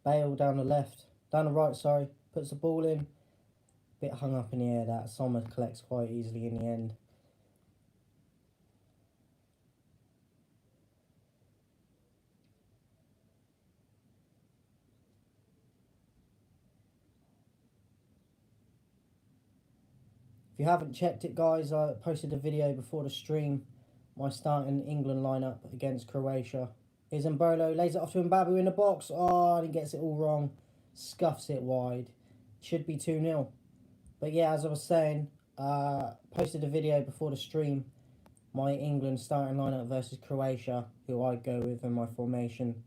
Bale down the left, down the right, sorry, puts the ball in. Bit hung up in the air, that Sommer collects quite easily in the end. If you haven't checked it, guys, I posted a video before the stream, my starting England lineup against Croatia. Here's Mbolo, lays it off to Mbabu in the box. Oh, and he gets it all wrong. Scuffs it wide. Should be 2-0. But yeah, as I was saying, posted a video before the stream, my England starting lineup versus Croatia, who I'd go with in my formation.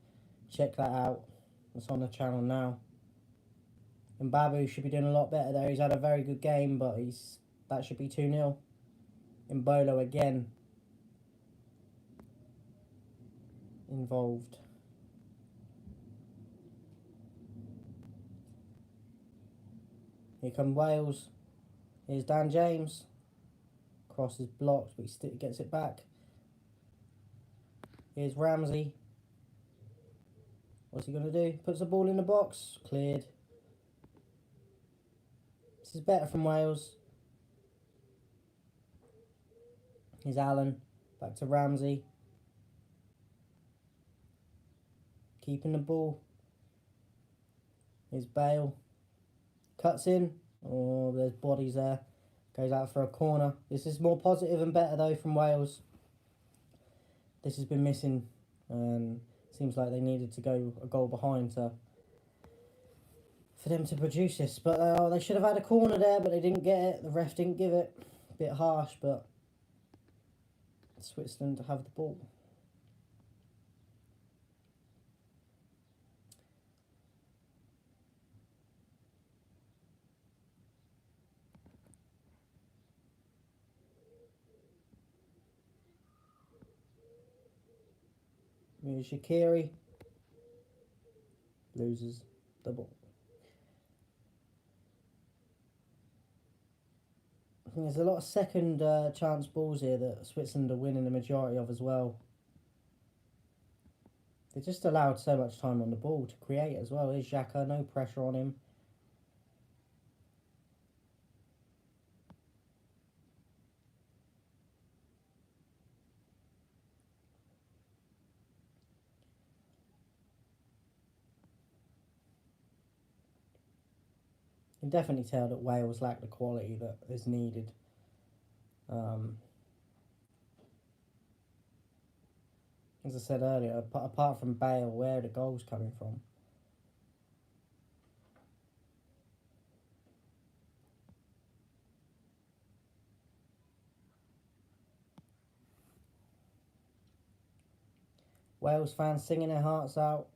Check that out. It's on the channel now. Mbabu should be doing a lot better there. He's had a very good game, but that should be 2-0. Mbolo again involved. Here come Wales. Here's Dan James. Cross is blocked, but he gets it back. Here's Ramsey. What's he going to do? Puts the ball in the box. Cleared. This is better from Wales. Here's Allen. Back to Ramsey. Keeping the ball. Here's Bale. Cuts in. Oh, there's bodies there. Goes out for a corner. This is more positive and better though from Wales. This has been missing. Seems like they needed to go a goal behind for them to produce this. But they should have had a corner there, but they didn't get it. The ref didn't give it. A bit harsh, but Switzerland have the ball. Here's Shaqiri. Loses the ball. There's a lot of second chance balls here that Switzerland are winning the majority of as well. They just allowed so much time on the ball to create as well. Here's Xhaka, no pressure on him. You can definitely tell that Wales lack the quality that is needed. As I said earlier, apart from Bale, where are the goals coming from? Wales fans singing their hearts out.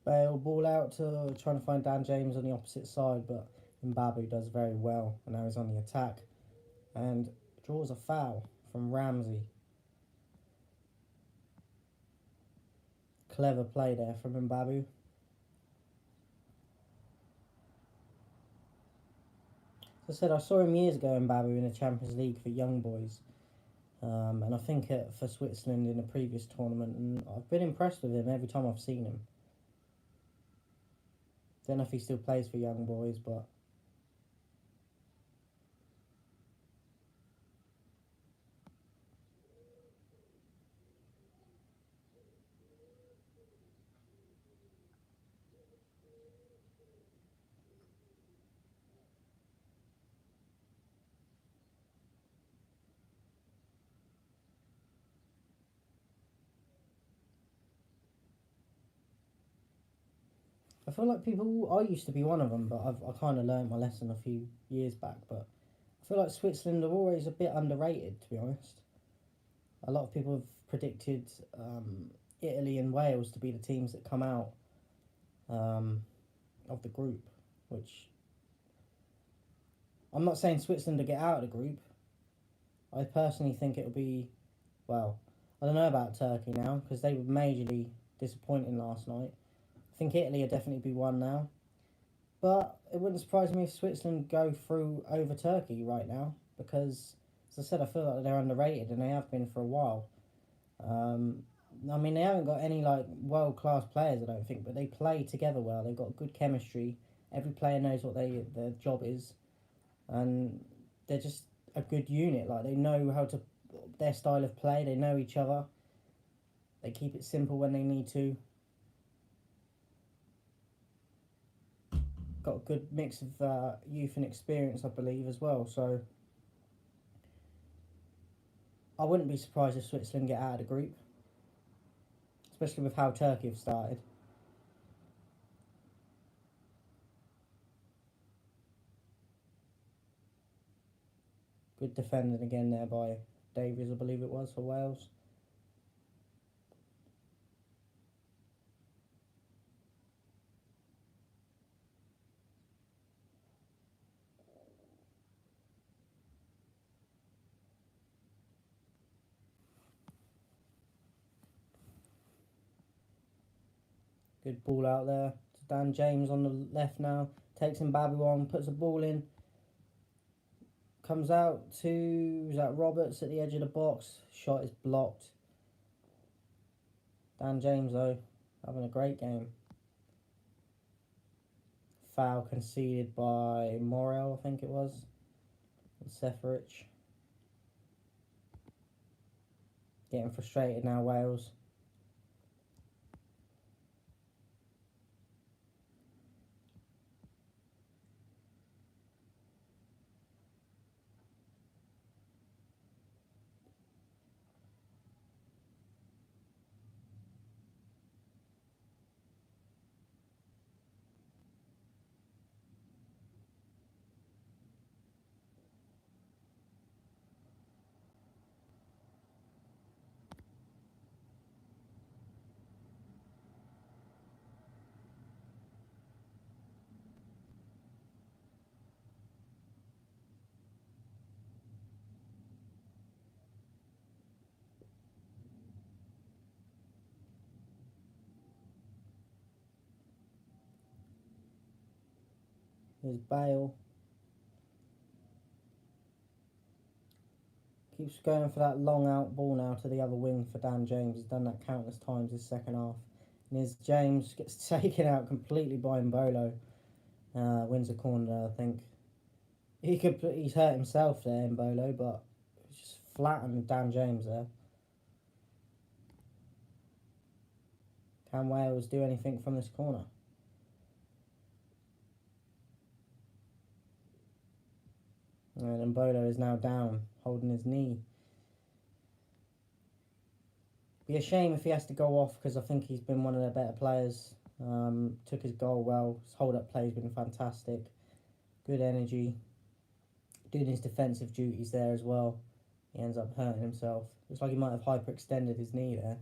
Bale ball out to trying to find Dan James on the opposite side, but Mbabu does very well, and now he's on the attack and draws a foul from Ramsey. Clever play there from Mbabu. As I said, I saw him years ago, Mbabu, in the Champions League for young boys, and I think for Switzerland in a previous tournament, and I've been impressed with him every time I've seen him. Don't know if he still plays for Young Boys, but I feel like people. I used to be one of them, but I kind of learned my lesson a few years back. But I feel like Switzerland are always a bit underrated, to be honest. A lot of people have predicted Italy and Wales to be the teams that come out um, of the group, which I'm not saying Switzerland to get out of the group. I personally think it'll be, well, I don't know about Turkey now because they were majorly disappointing last night. I think Italy will definitely be one now. But it wouldn't surprise me if Switzerland go through over Turkey right now because, as I said, I feel like they're underrated and they have been for a while. Um, I mean, they haven't got any like world class players, I don't think, but they play together well. They've got good chemistry. Every player knows what their job is, and they're just a good unit. Like they know how to their style of play. They know each other. They keep it simple when they need to. Got a good mix of youth and experience, I believe, as well. So I wouldn't be surprised if Switzerland get out of the group, especially with how Turkey have started. Good defending again there by Davies, I believe it was, for Wales. Good ball out there. To Dan James on the left now. Takes him Babylon, puts a ball in. Comes out to, is that Roberts at the edge of the box. Shot is blocked. Dan James, though, having a great game. Foul conceded by Morel, I think it was. And Seferich. Getting frustrated now, Wales. Here's Bale. Keeps going for that long out ball now to the other wing for Dan James. He's done that countless times this second half. And here's James, gets taken out completely by Mbolo. Wins a corner, I think. He's hurt himself there, Mbolo, but it's just flattened Dan James there. Can Wales do anything from this corner? And Mbolo is now down, holding his knee. Be a shame if he has to go off because I think he's been one of their better players. Took his goal well. His hold-up play has been fantastic. Good energy. Doing his defensive duties there as well. He ends up hurting himself. Looks like he might have hyperextended his knee there.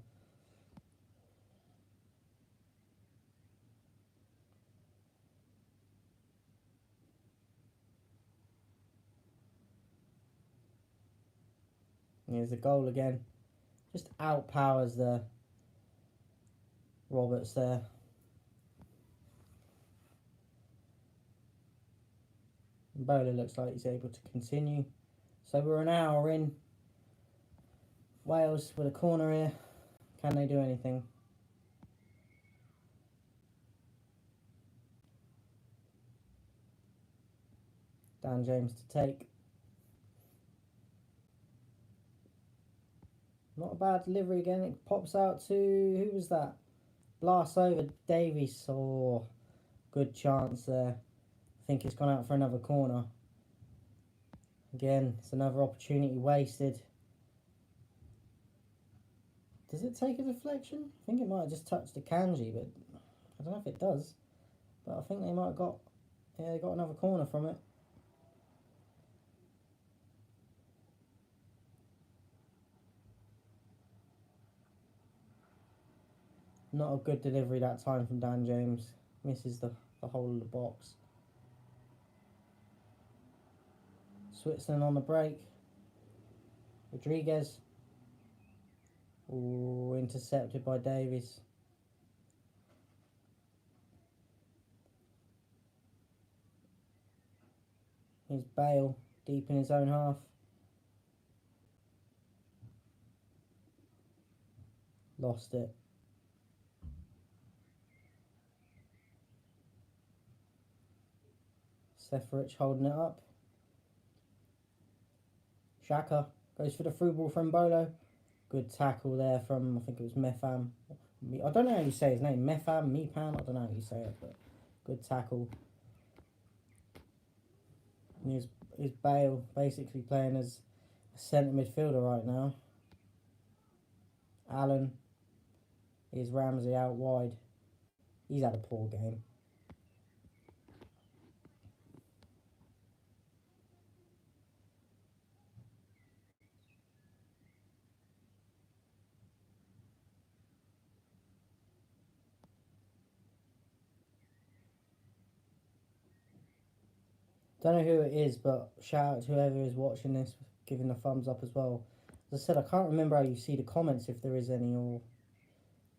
And here's the goal again. Just outpowers the Roberts there. Bowler looks like he's able to continue. So we're an hour in. Wales with a corner here. Can they do anything? Dan James to take. Not a bad delivery again. It pops out to, who was that? Blast over Davies. Oh, good chance there. I think it's gone out for another corner. Again, it's another opportunity wasted. Does it take a deflection? I think it might have just touched the kanji, but I don't know if it does. But I think they might have got, yeah, they got another corner from it. Not a good delivery that time from Dan James. Misses the whole of the box. Switzerland on the break. Rodriguez. Ooh, intercepted by Davies. Here's Bale, deep in his own half. Lost it. Seferich holding it up. Xhaka goes for the through ball from Bolo. Good tackle there from, I think it was Mefam. I don't know how you say his name. Mefam, Mepam, I don't know how you say it, but good tackle. And here's Bale basically playing as a centre midfielder right now. Allen. Here's Ramsey out wide. He's had a poor game. Don't know who it is, but shout out to whoever is watching this, giving a thumbs up as well. As I said, I can't remember how you see the comments, if there is any, or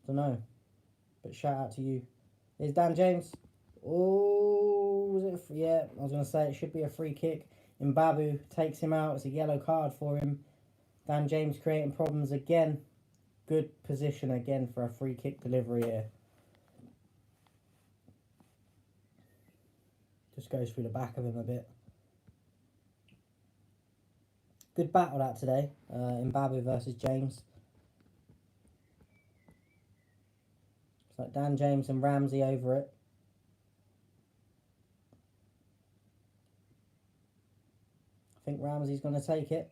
I don't know. But shout out to you. There's Dan James. Oh, was it? Yeah, I was going to say it should be a free kick. Mbabu takes him out. It's a yellow card for him. Dan James creating problems again. Good position again for a free kick delivery here. Just goes through the back of him a bit. Good battle that today. Mbabu versus James. It's like Dan James and Ramsey over it. I think Ramsey's going to take it.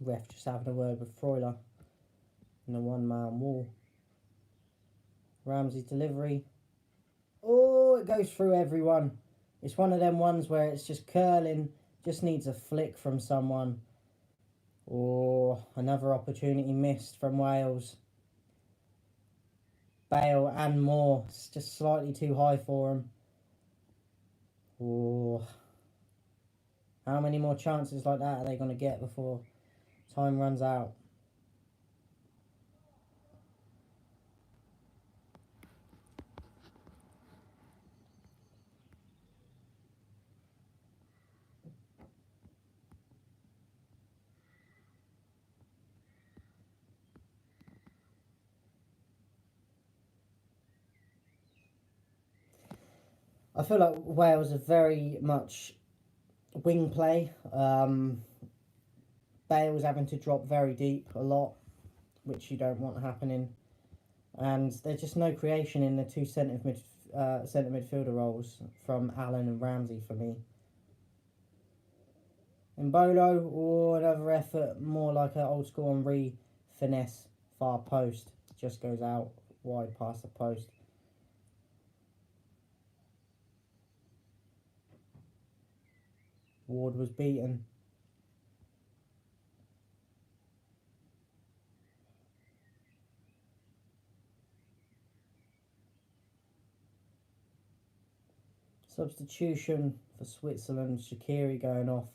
Ref just having a word with Freuler in a one-man wall. Ramsey's delivery. Oh, it goes through everyone. It's one of them ones where it's just curling. Just needs a flick from someone. Oh, another opportunity missed from Wales. Bale and Moore. It's just slightly too high for him. Oh. How many more chances like that are they going to get before time runs out? I feel like Wales are very much wing play. Bale's having to drop very deep a lot, which you don't want happening. And there's just no creation in the two centre midfielder roles from Allen and Ramsey for me. Mbolo, or another effort, more like an old school Henri finesse, far post. Just goes out wide past the post. Ward was beaten. Substitution for Switzerland. Shaqiri going off.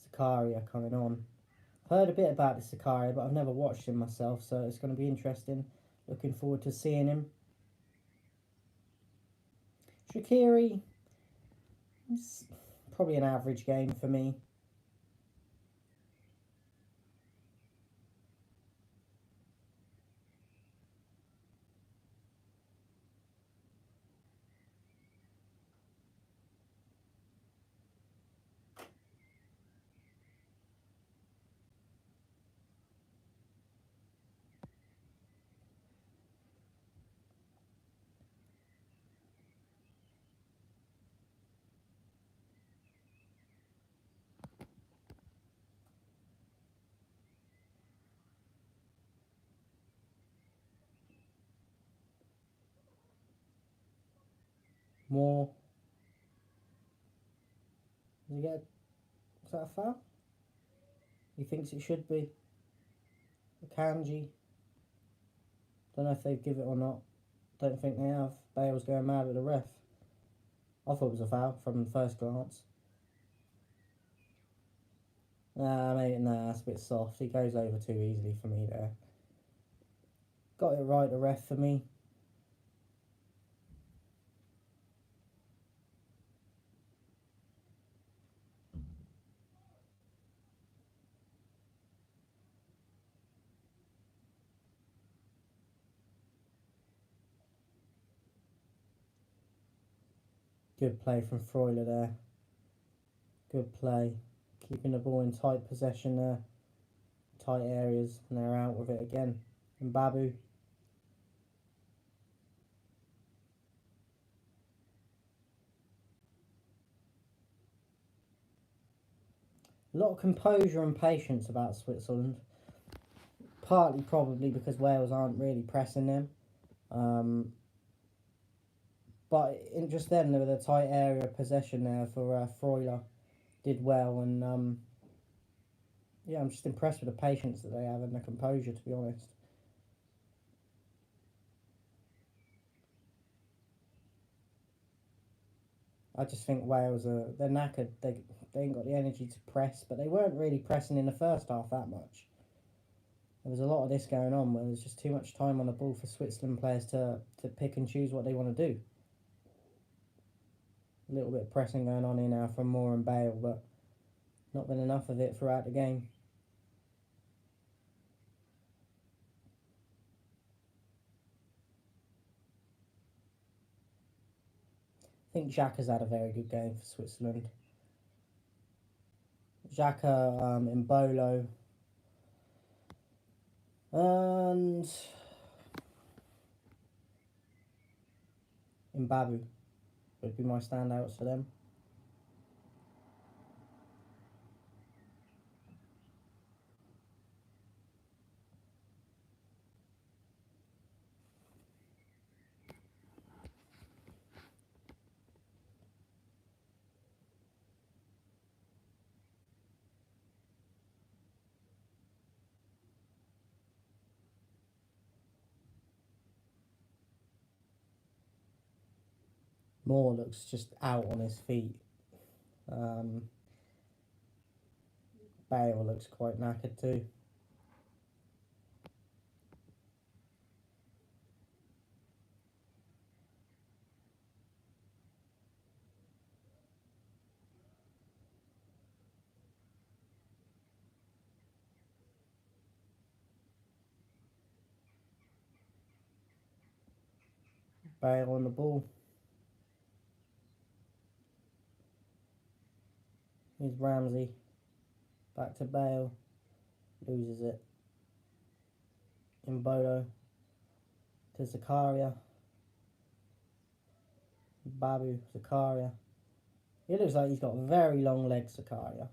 Zakaria coming on. I've heard a bit about this Sicario, but I've never watched him myself, so it's going to be interesting. Looking forward to seeing him. Shaqiri, it's probably an average game for me. More. Does he get? Is that a foul? He thinks it should be. Kanji. Don't know if they've given it or not. Don't think they have. Bale's going mad at the ref. I thought it was a foul from the first glance. Nah, mate, nah, that's a bit soft. He goes over too easily for me there. Got it right, the ref, for me. Good play from Freuler there. Good play. Keeping the ball in tight possession there. Tight areas, and they're out with it again. And Babu. A lot of composure and patience about Switzerland. Partly probably because Wales aren't really pressing them. But just then, there was a tight area of possession there for Freuler. Did well, and yeah, I'm just impressed with the patience that they have and the composure, to be honest. I just think Wales they're knackered. They ain't got the energy to press, but they weren't really pressing in the first half that much. There was a lot of this going on where there's just too much time on the ball for Switzerland players to pick and choose what they want to do. A little bit of pressing going on here now from Moore and Bale, but not been enough of it throughout the game. I think Xhaka's had a very good game for Switzerland. Xhaka, Mbolo, and Mbabu would be my standouts for them. Moore looks just out on his feet. Bale looks quite knackered too. Bale on the ball. Here's Ramsey. Back to Bale. Loses it. Mbolo to Zakaria. Babu, Zakaria. He looks like he's got very long legs, Zakaria.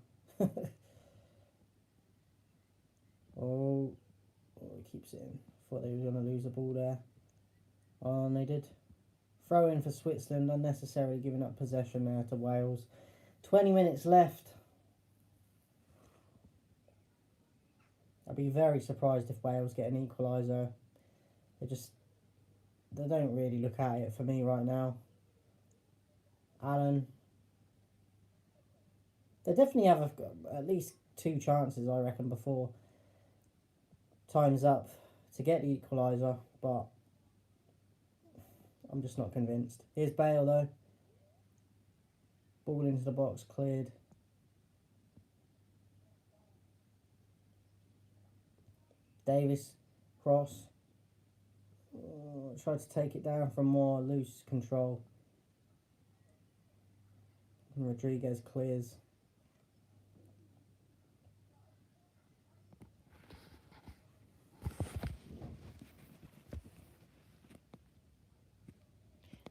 Oh, he keeps it in. Thought they were going to lose the ball there. Oh, and they did. Throw in for Switzerland, unnecessarily giving up possession there to Wales. 20 minutes left. I'd be very surprised if Wales get an equaliser. They don't really look at it for me right now. Allen. They definitely have at least 2 chances, I reckon, before time's up to get the equaliser, but I'm just not convinced. Here's Bale though. Ball into the box, cleared. Davis, cross. Tried to take it down from more loose control. And Rodriguez clears.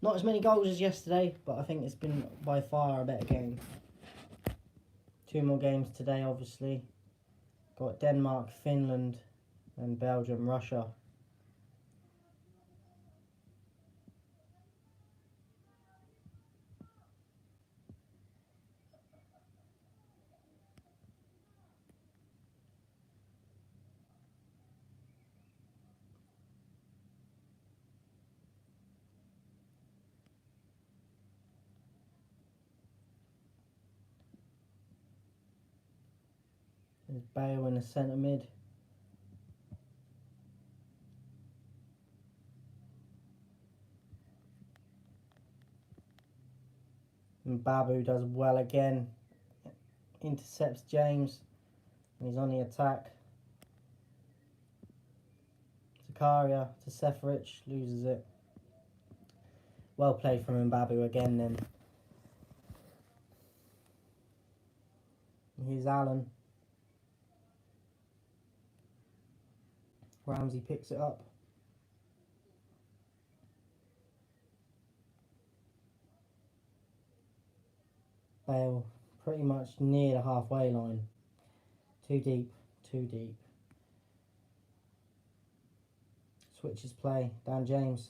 Not as many goals as yesterday, but I think it's been by far a better game. 2 more games today, obviously. Got Denmark, Finland, and Belgium, Russia. There's Bale in the centre mid. And Babu does well again. Intercepts James. And he's on the attack. Zakaria to Seferich. Loses it. Well played from Mbabu again then. And here's Allen. Ramsey picks it up. Bale pretty much near the halfway line. Too deep, too deep. Switches play. Dan James.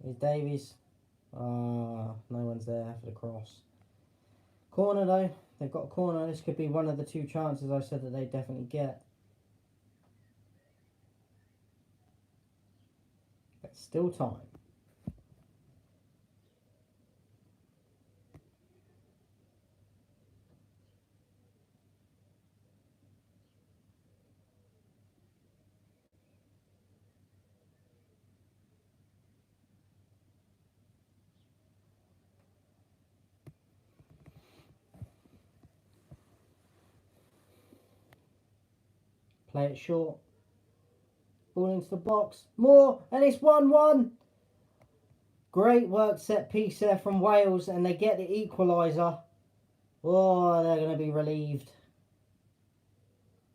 Here's Davies. No one's there for the cross. Corner though. They've got a corner. This could be one of the 2 chances I said that they definitely get. But still time. Play it short. Ball into the box. More, and it's 1-1. Great work set piece there from Wales, and they get the equaliser. Oh, they're going to be relieved.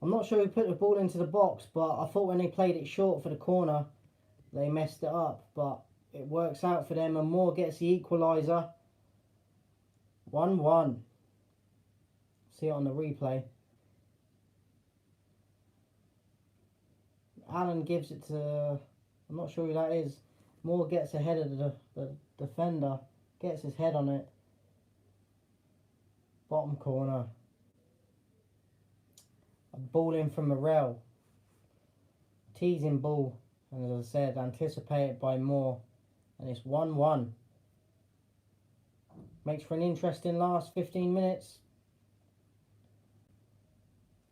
I'm not sure who put the ball into the box, but I thought when they played it short for the corner, they messed it up. But it works out for them, and Moore gets the equaliser. 1-1. See it on the replay. Allen gives it to... I'm not sure who that is. Moore gets ahead of the defender. Gets his head on it. Bottom corner. A ball in from Morel. Teasing ball. And as I said, anticipated by Moore. And it's 1-1. Makes for an interesting last 15 minutes.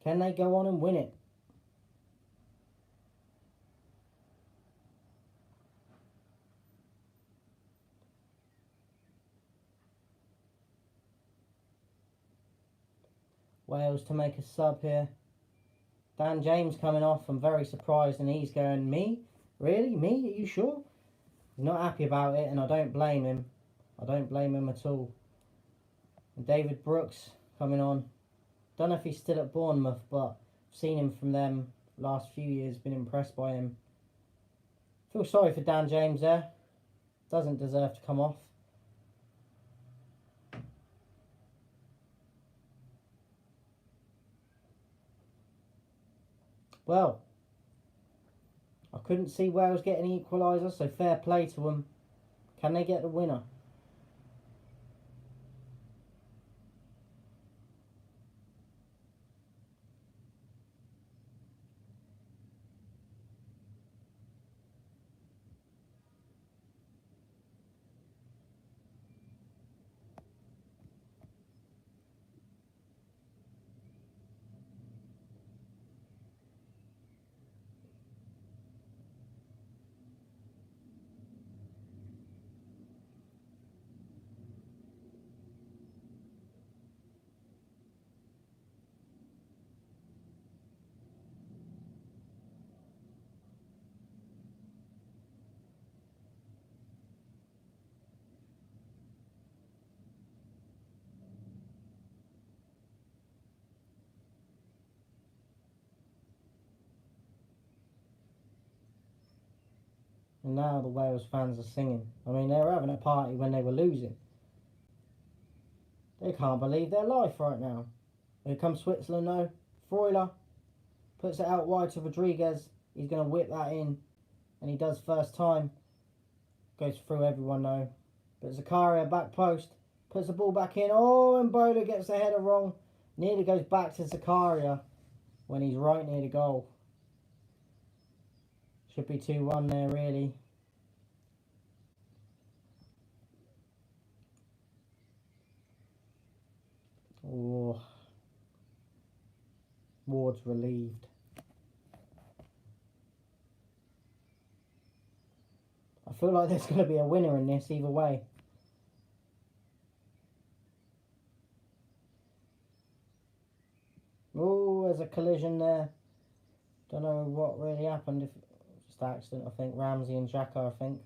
Can they go on and win it? Wales to make a sub here. Dan James coming off. I'm very surprised, and he's going, me? Really? Me? Are you sure? He's not happy about it, and I don't blame him. I don't blame him at all. And David Brooks coming on. Don't know if he's still at Bournemouth, but I've seen him from them last few years, been impressed by him. Feel sorry for Dan James there. Doesn't deserve to come off. Well, I couldn't see Wales getting the equaliser, so fair play to them. Can they get the winner? And now the Wales fans are singing. I mean, they were having a party when they were losing. They can't believe their life right now. Here comes Switzerland though. Freuler puts it out wide to Rodriguez. He's going to whip that in. And he does first time. Goes through everyone though. But Zakaria back post. Puts the ball back in. Oh, and Bowler gets the header wrong. Nearly goes back to Zakaria when he's right near the goal. Should be 2-1 there really. Oh. Ward's relieved. I feel like there's going to be a winner in this either way. Oh, there's a collision there. Don't know what really happened. If just accident, I think. Ramsey and Xhaka, I think.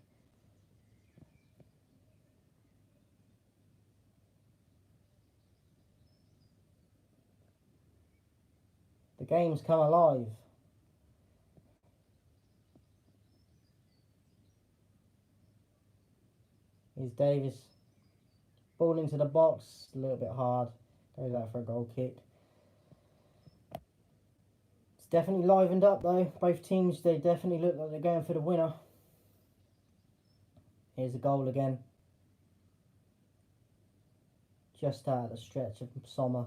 The game's come alive. Here's Davis. Ball into the box. A little bit hard. Goes out for a goal kick. It's definitely livened up though. Both teams, they definitely look like they're going for the winner. Here's a goal again. Just out of the stretch of Sommer.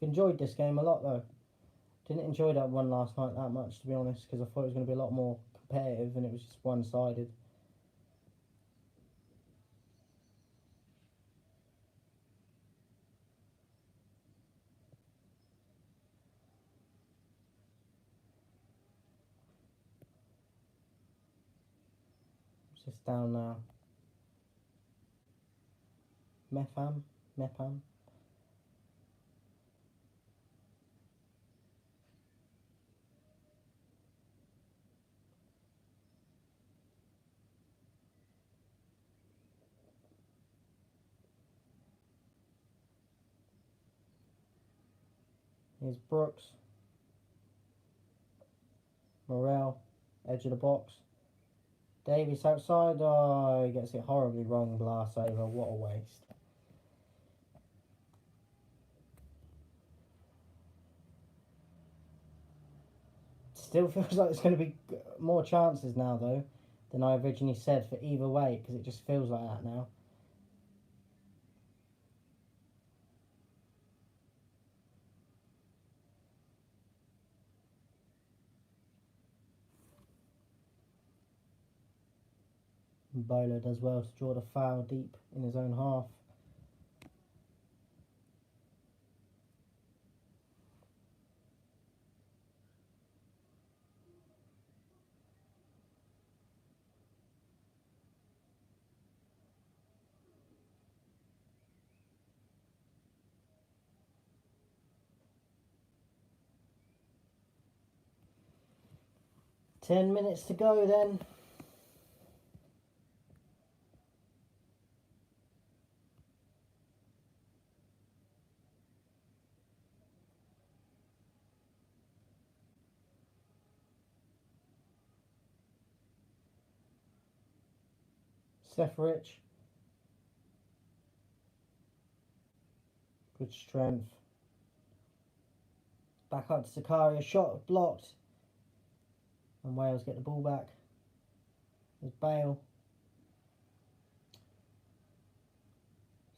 Enjoyed this game a lot though. Didn't enjoy that one last night that much, to be honest, because I thought it was going to be a lot more competitive and it was just one-sided. It's just down now. Mepham. Here's Brooks. Morel, edge of the box. Davies outside. Oh, he gets it horribly wrong. Blast over. What a waste. Still feels like there's going to be more chances now, though, than I originally said for either way, because it just feels like that now. And Bowler does well to draw the foul deep in his own half. Ten minutes to go then. Seferich. Good strength. Back up to Zakaria. Shot blocked. And Wales get the ball back. There's Bale.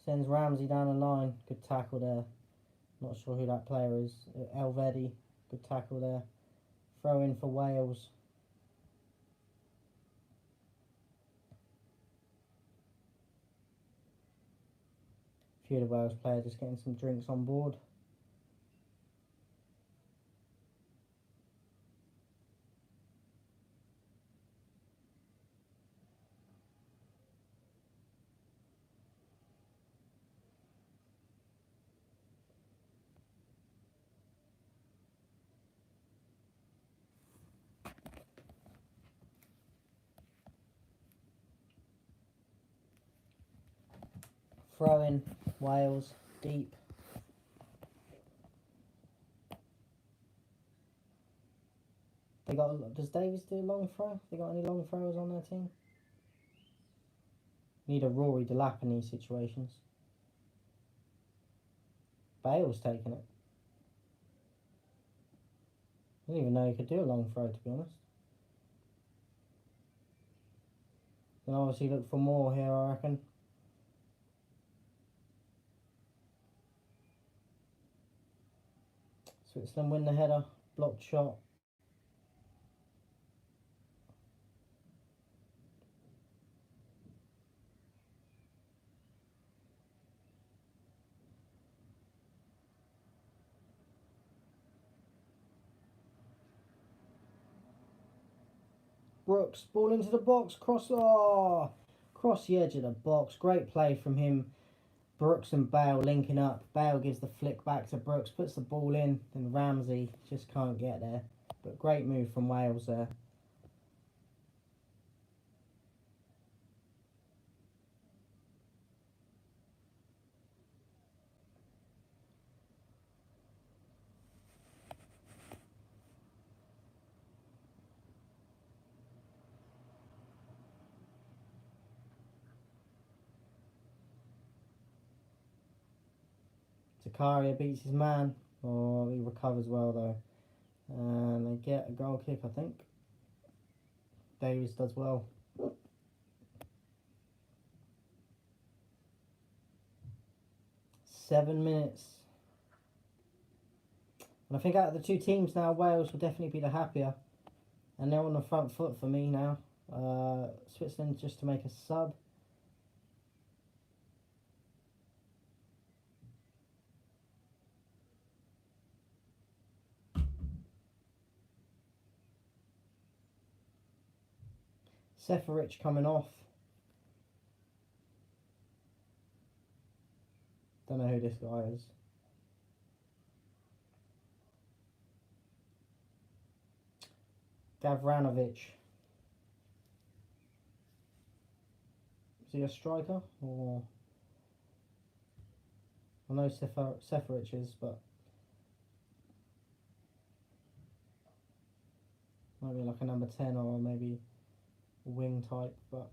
Sends Ramsey down the line. Good tackle there. Not sure who that player is. Elvedi. Good tackle there. Throw in for Wales. A few of the Wales players just getting some drinks on board. Throw in Wales deep. They got. Does Davies do long throw? They got any long throwers on their team? Need a Rory Delap in these situations. Bale's taking it. I didn't even know he could do a long throw, to be honest. Then obviously look for more here, I reckon. Switzerland win the header. Blocked shot. Brooks, ball into the box, cross the edge of the box. Great play from him. Brooks and Bale linking up. Bale gives the flick back to Brooks, puts the ball in, and Ramsey just can't get there. But great move from Wales there. Zakaria beats his man. Oh, he recovers well though. And they get a goal kick, I think. Davies does well. Seven minutes. And I think out of the two teams now, Wales will definitely be the happier. And they're on the front foot for me now. Switzerland just to make a sub. Seferich coming off. Don't know who this guy is. Gavranovic. Is he a striker? Or I know Seferich is, but might be like a number 10 or maybe a wing type, but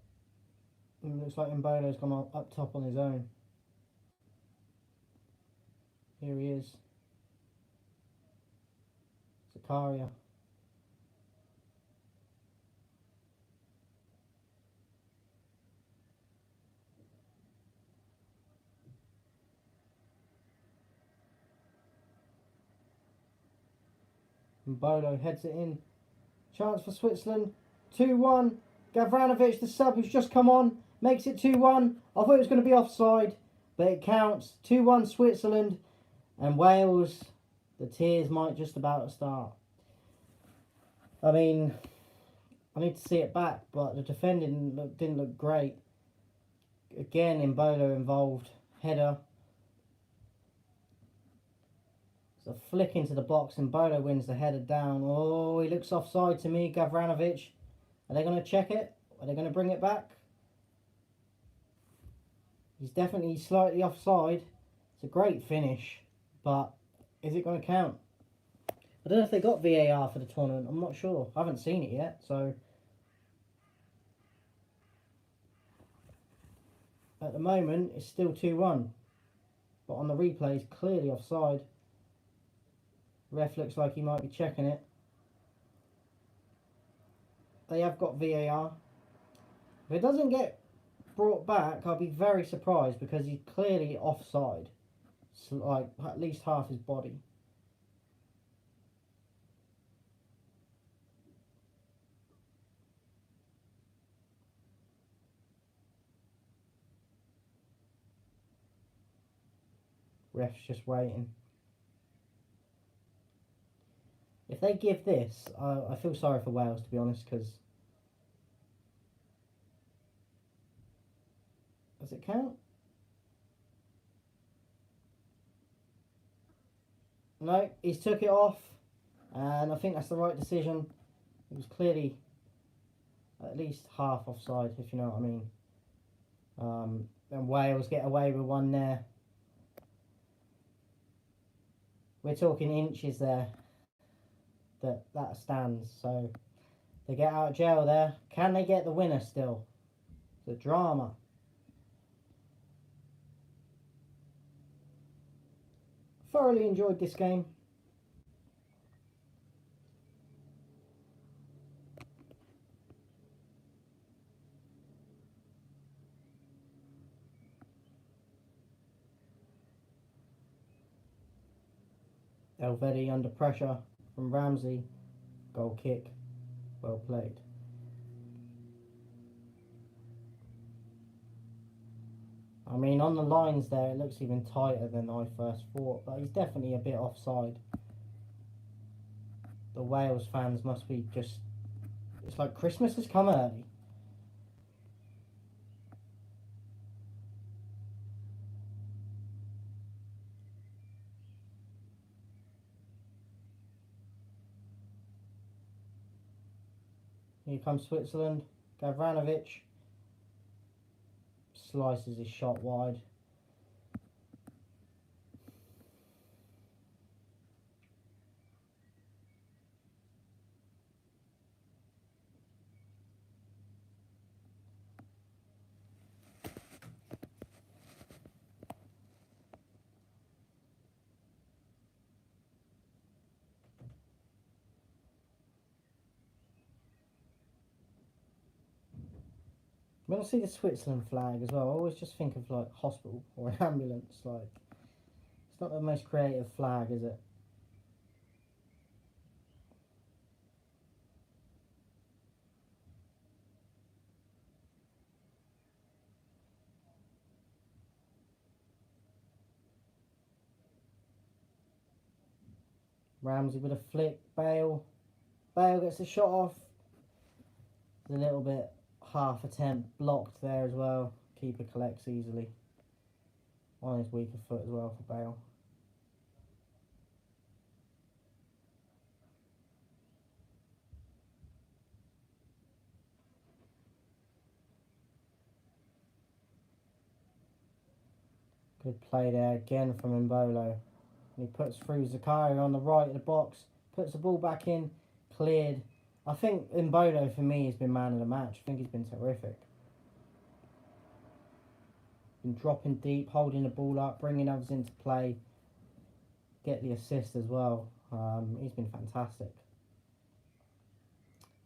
it looks like Mbolo's gone up top on his own. Here he is. Zakaria. Mbolo heads it in. Chance for Switzerland. 2-1. Gavranovic, the sub who's just come on, makes it 2-1. I thought it was going to be offside, but it counts. 2-1 Switzerland. And Wales, the tears might just about start. I mean, I need to see it back, but the defending didn't look great. Again, Mbolo involved. Header. It's a flick into the box, and Mbolo wins the header down. Oh, he looks offside to me, Gavranovic. Are they going to check it? Are they going to bring it back? He's definitely slightly offside. It's a great finish, but is it going to count? I don't know if they got VAR for the tournament. I'm not sure. I haven't seen it yet, so at the moment it's still 2-1, but on the replays clearly offside. Ref looks like he might be checking it. They have got VAR. If it doesn't get brought back, I'll be very surprised because he's clearly offside. It's like at least half his body. Ref's just waiting. If they give this, I feel sorry for Wales, to be honest, because does it count? No, he's took it off, and I think that's the right decision. It was clearly at least half offside, if you know what I mean. And Wales get away with one there. We're talking inches there. That stands. So they get out of jail there. Can they get the winner still? The drama. Thoroughly enjoyed this game. Elvedi under pressure from Ramsey. Goal kick. Well played. I mean, on the lines there, it looks even tighter than I first thought, but he's definitely a bit offside. The Wales fans must be just... It's like Christmas has come early. Here comes Switzerland. Gavranovic slices his shot wide. When I see the Switzerland flag as well, I always just think of like hospital or an ambulance. Like, it's not the most creative flag, is it? Ramsey with a flick. Bale gets the shot off. There's a little bit half attempt blocked there as well. Keeper collects easily. On his weaker foot as well for Bale. Good play there again from Mbolo. And he puts through Zakaria on the right of the box. Puts the ball back in. Cleared. I think Mbolo for me has been man of the match. I think he's been terrific. Been dropping deep, holding the ball up, bringing others into play. Get the assist as well. He's been fantastic.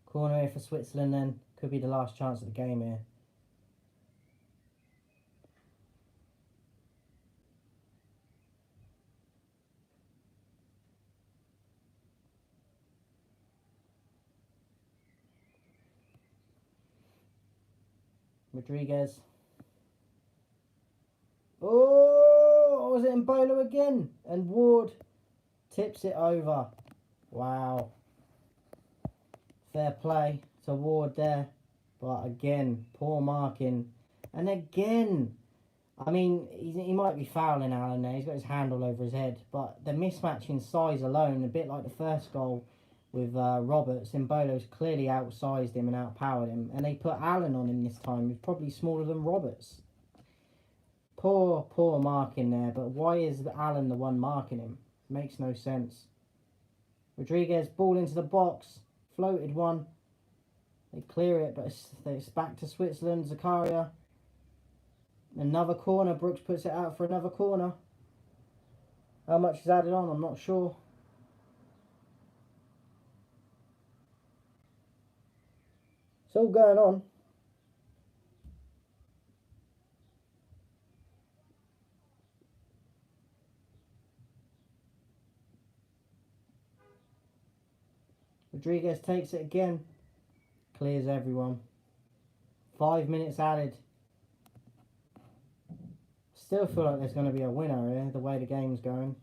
Corner here for Switzerland then. Could be the last chance of the game here. Rodriguez. Oh, was it Mbolo again? And Ward tips it over. Wow. Fair play to Ward there. But again, poor marking. And again, I mean, he might be fouling Allen there. He's got his hand all over his head. But the mismatch in size alone, a bit like the first goal with Roberts, Mbolo's clearly outsized him and outpowered him. And they put Allen on him this time. He's probably smaller than Roberts. Poor marking there. But why is Allen the one marking him? Makes no sense. Rodriguez, ball into the box. Floated one. They clear it, but it's back to Switzerland. Zakaria. Another corner. Brooks puts it out for another corner. How much is added on? I'm not sure. It's all going on. Rodriguez takes it again. Clears everyone. 5 minutes added. Still feel like there's going to be a winner here, the way the game's going.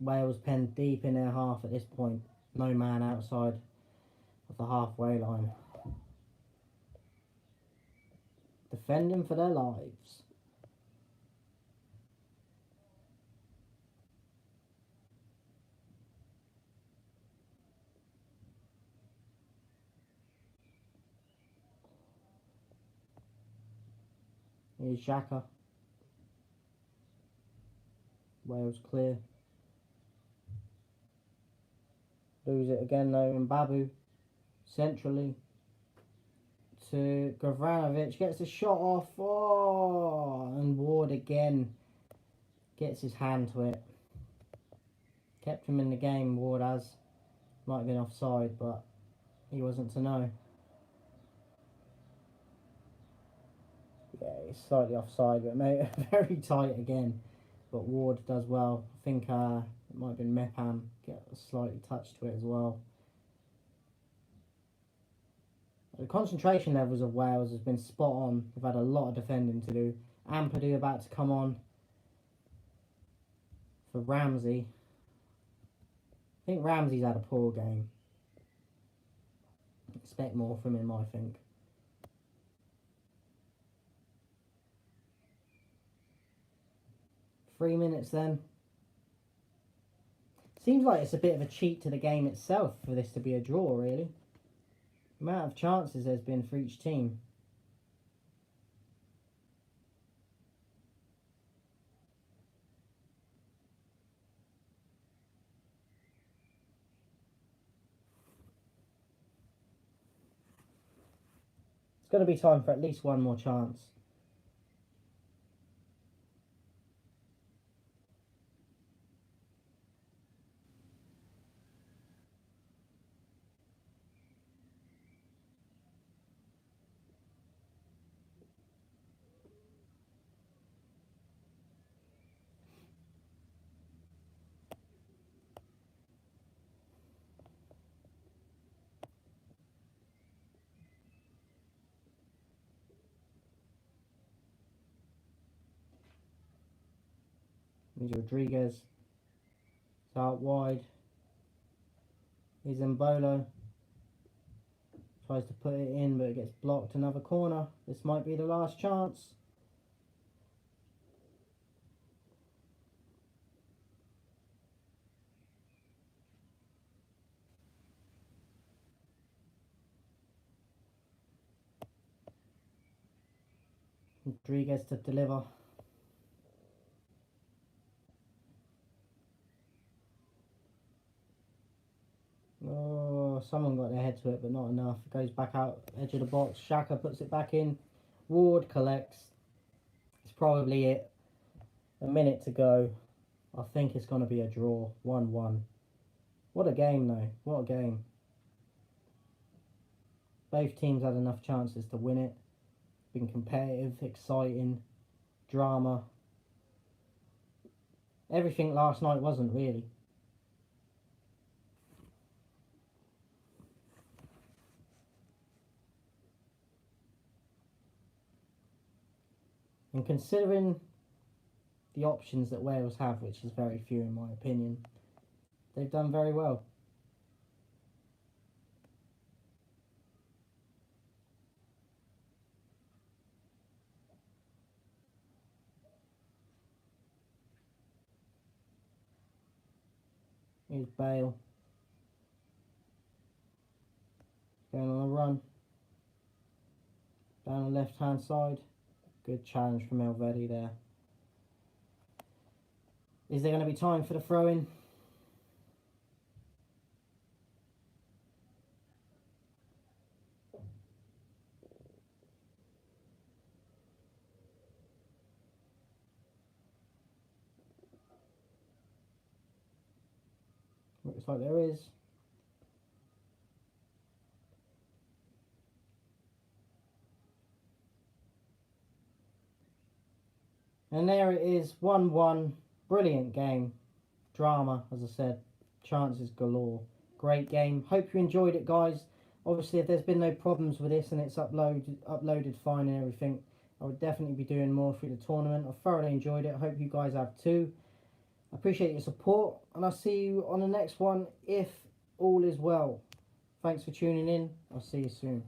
Wales penned deep in their half at this point. No man outside of the halfway line. Defending for their lives. Here's Xhaka. Wales clear. Lose it again though, and Babu centrally to Gavranovic. Gets the shot off. Oh, and Ward again gets his hand to it. Kept him in the game, Ward has. Might have been offside, but he wasn't to know. Yeah, he's slightly offside, but mate, very tight again. But Ward does well. I think it might have been Mepham get a slightly touch to it as well. The concentration levels of Wales has been spot on. They've had a lot of defending to do. Ampadu about to come on for Ramsey. I think Ramsey's had a poor game. Expect more from him, I think. Three minutes then. Seems like it's a bit of a cheat to the game itself for this to be a draw, really. The amount of chances there's been for each team. It's going to be time for at least one more chance. Here's Rodriguez. It's out wide. Here's Mbolo. Tries to put it in, but it gets blocked. Another corner. This might be the last chance. Rodriguez to deliver. Oh, someone got their head to it, but not enough. It goes back out, edge of the box. Xhaka puts it back in. Ward collects. It's probably it. A minute to go. I think it's going to be a draw. 1-1. What a game, though. What a game. Both teams had enough chances to win it. Been competitive, exciting, drama. Everything last night wasn't, really. And considering the options that Wales have, which is very few in my opinion, they've done very well. Here's Bale. Going on a run. Down the left hand side. Good challenge from Elvedi there. Is there going to be time for the throw-in? Looks like there is. And there it is, 1-1. Brilliant game. Drama, as I said. Chances galore. Great game. Hope you enjoyed it, guys. Obviously, if there's been no problems with this and it's uploaded fine and everything, I would definitely be doing more through the tournament. I thoroughly enjoyed it. I hope you guys have too. I appreciate your support, and I'll see you on the next one if all is well. Thanks for tuning in. I'll see you soon.